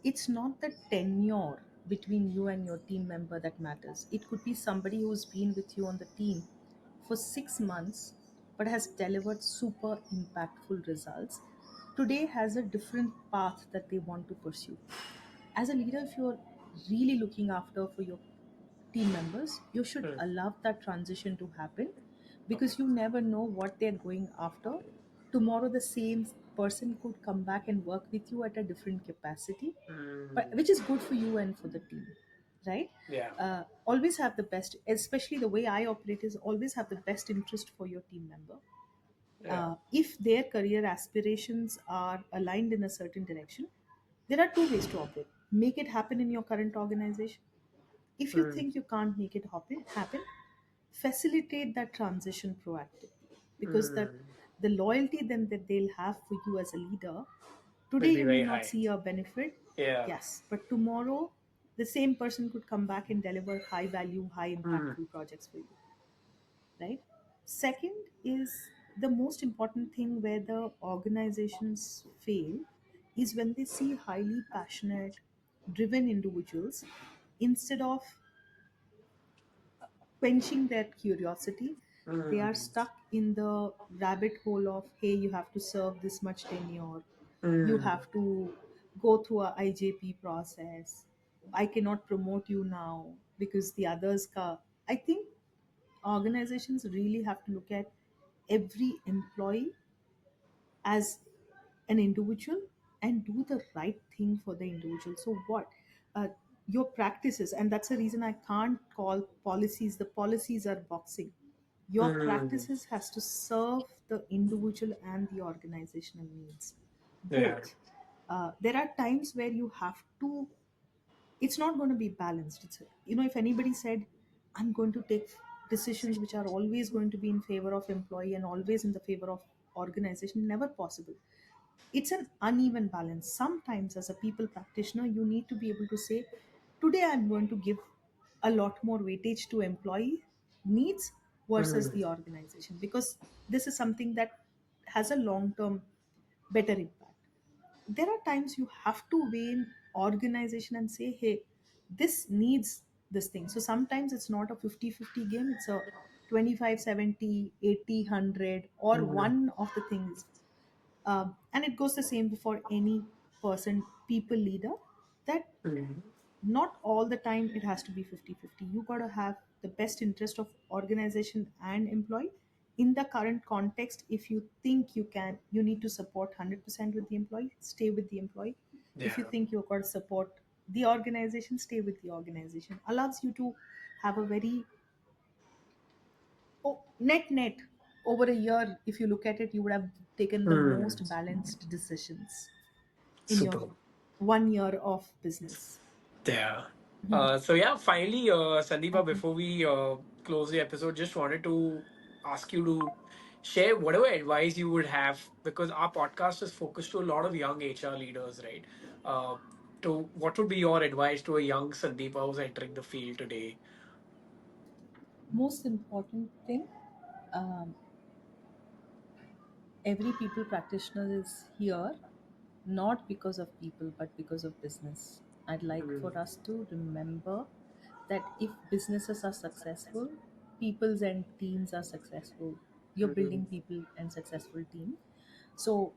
it's not the tenure between you and your team member that matters. It could be somebody who's been with you on the team for 6 months but has delivered super impactful results. Today has a different path that they want to pursue. As a leader, if you're really looking after for your team members, you should Hmm. allow that transition to happen, because you never know what they're going after. Tomorrow the same person could come back and work with you at a different capacity, but Hmm. which is good for you and for the team, right? Yeah. Always have the best, especially the way I operate is always have the best interest for your team member. Yeah. If their career aspirations are aligned in a certain direction, there are two ways to operate. Make it happen in your current organization. If you Hmm. think you can't make it happen, facilitate that transition proactively, because Hmm. the loyalty then that they'll have for you as a leader, Will today be you may very not high. see a benefit, Yeah. yes, but tomorrow the same person could come back and deliver high value, high Hmm. impactful projects for you, right? Second is the most important thing where the organizations fail is when they see highly passionate, driven individuals, instead of quenching their curiosity, they are Hmm. stuck in the rabbit hole of, hey, you have to serve this much tenure, you Hmm. have to go through a IJP process, I cannot promote you now because the others I think organizations really have to look at every employee as an individual and do the right thing for the individual. So what your practices, and that's the reason I can't call policies, the policies are boxing. Your Hmm. practices has to serve the individual and the organizational needs, Yeah. both. There are times where you have to, it's not going to be balanced. It's, if anybody said I'm going to take decisions which are always going to be in favor of employee and always in the favor of organization, never possible. It's an uneven balance. Sometimes as a people practitioner, you need to be able to say, today I'm going to give a lot more weightage to employee needs versus Hmm. the organization, because this is something that has a long term better impact. There are times you have to weigh in organization and say, hey, this needs this thing. So sometimes it's not a 50-50 game, it's a 25-70, 80-100, or Hmm. one of the things. And it goes the same for any person, people leader, that Hmm. not all the time it has to be 50-50. You got to have the best interest of organization and employee in the current context. If you think you can, you need to support 100% with the employee, stay with the employee. If you Yeah. think you've got to support the organization, stay with the organization. Allows you to have a very, net over a year, if you look at it, you would have taken the Hmm. most balanced decisions in your Super. 1 year of business. Yeah. So yeah, finally, Sandeepa, before we close the episode, just wanted to ask you to share whatever advice you would have, because our podcast is focused to a lot of young HR leaders, right? Uh, to what would be your advice to a young Sandeepa who's entering the field today? Most important thing, um, every people practitioner is here not because of people but because of business. I'd like Mm, for us to remember that if businesses are successful, peoples and teams are successful. You're mm, building people and successful team. So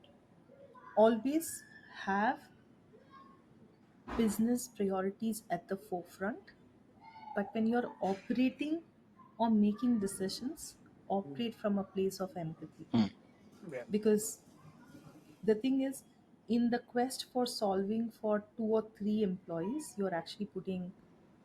always have business priorities at the forefront, but when you're operating or making decisions, operate from a place of empathy. Mm. yeah. Because the thing is, in the quest for solving for two or three employees, you're actually putting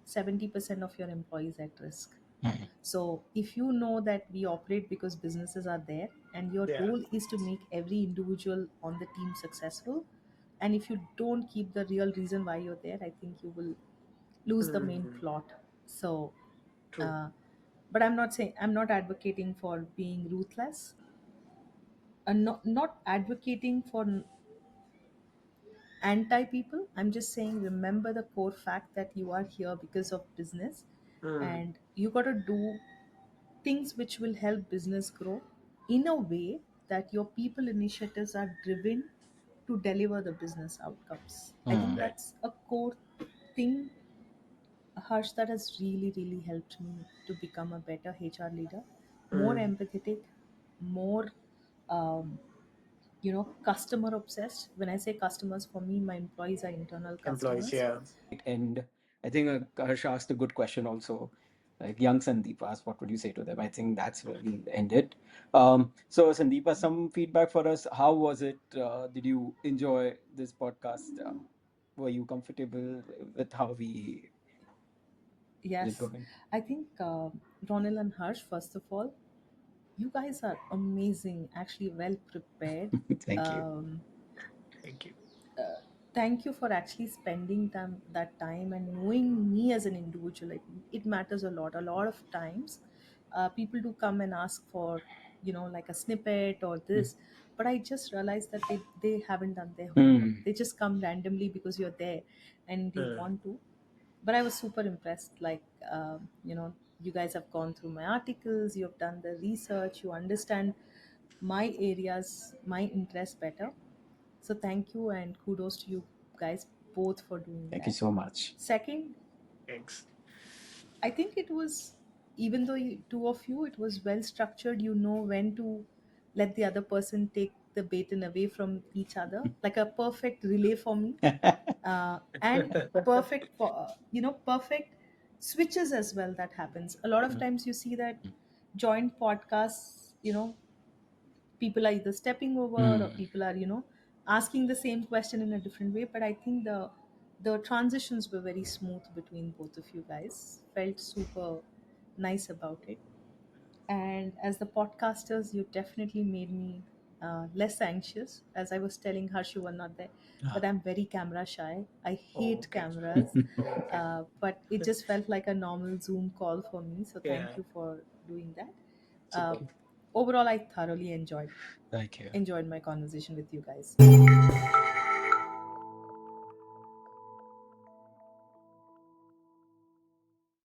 70% of your employees at risk. Mm. So if you know that we operate because businesses are there and your Yeah. role is to make every individual on the team successful, and if you don't keep the real reason why you're there, I think you will lose the main Mm, plot. So true. uh, but I'm not advocating for being ruthless, and not advocating for anti people. I'm just saying, remember the core fact that you are here because of business, Mm, and you got to do things which will help business grow in a way that your people initiatives are driven to deliver the business outcomes. I think Mm. right. that's a core thing, Harsh, that has really, really helped me to become a better HR leader, more Mm, empathetic, more, um, customer obsessed. When I say customers, for me, my employees are internal employees, customers. yeah. And I think Harsh asked a good question also. Like young Sandeep asked, what would you say to them? I think that's where we'll end it. So, Sandeepa, some feedback for us. How was it? Did you enjoy this podcast? Were you comfortable with how we did Yes, going? I think Ronil and Harsh, first of all, you guys are amazing, actually well prepared. Thank you. Um, Thank you. Thank you for actually spending that time and knowing me as an individual. It matters a lot. A lot of times, people do come and ask for, like a snippet or Mm. this, but I just realized that they haven't done their homework. Mm. They just come randomly because you're there and you Mm, want to. But I was super impressed. Like, you guys have gone through my articles, you have done the research, you understand my areas, my interests better. So thank you and kudos to you guys both for doing Thank you that. so much. Second, thanks. I think it was, even though two of you, it was well structured. You know when to let the other person take the baton away from each other, like a perfect relay for me, and perfect for perfect switches as well. That happens a lot of times. You see that joint podcasts, people are either stepping over or Mm. people are asking the same question in a different way, but I think the transitions were very smooth between both of you guys. Felt super nice about it. And as the podcasters, you definitely made me less anxious. As I was telling Harsh, you were not there, but I'm very camera shy. I Oh, hate okay. cameras. Okay. But it just felt like a normal Zoom call for me, so thank Yeah. you for doing that. uh, Super. Overall, I thoroughly enjoyed Thank you. my conversation with you guys.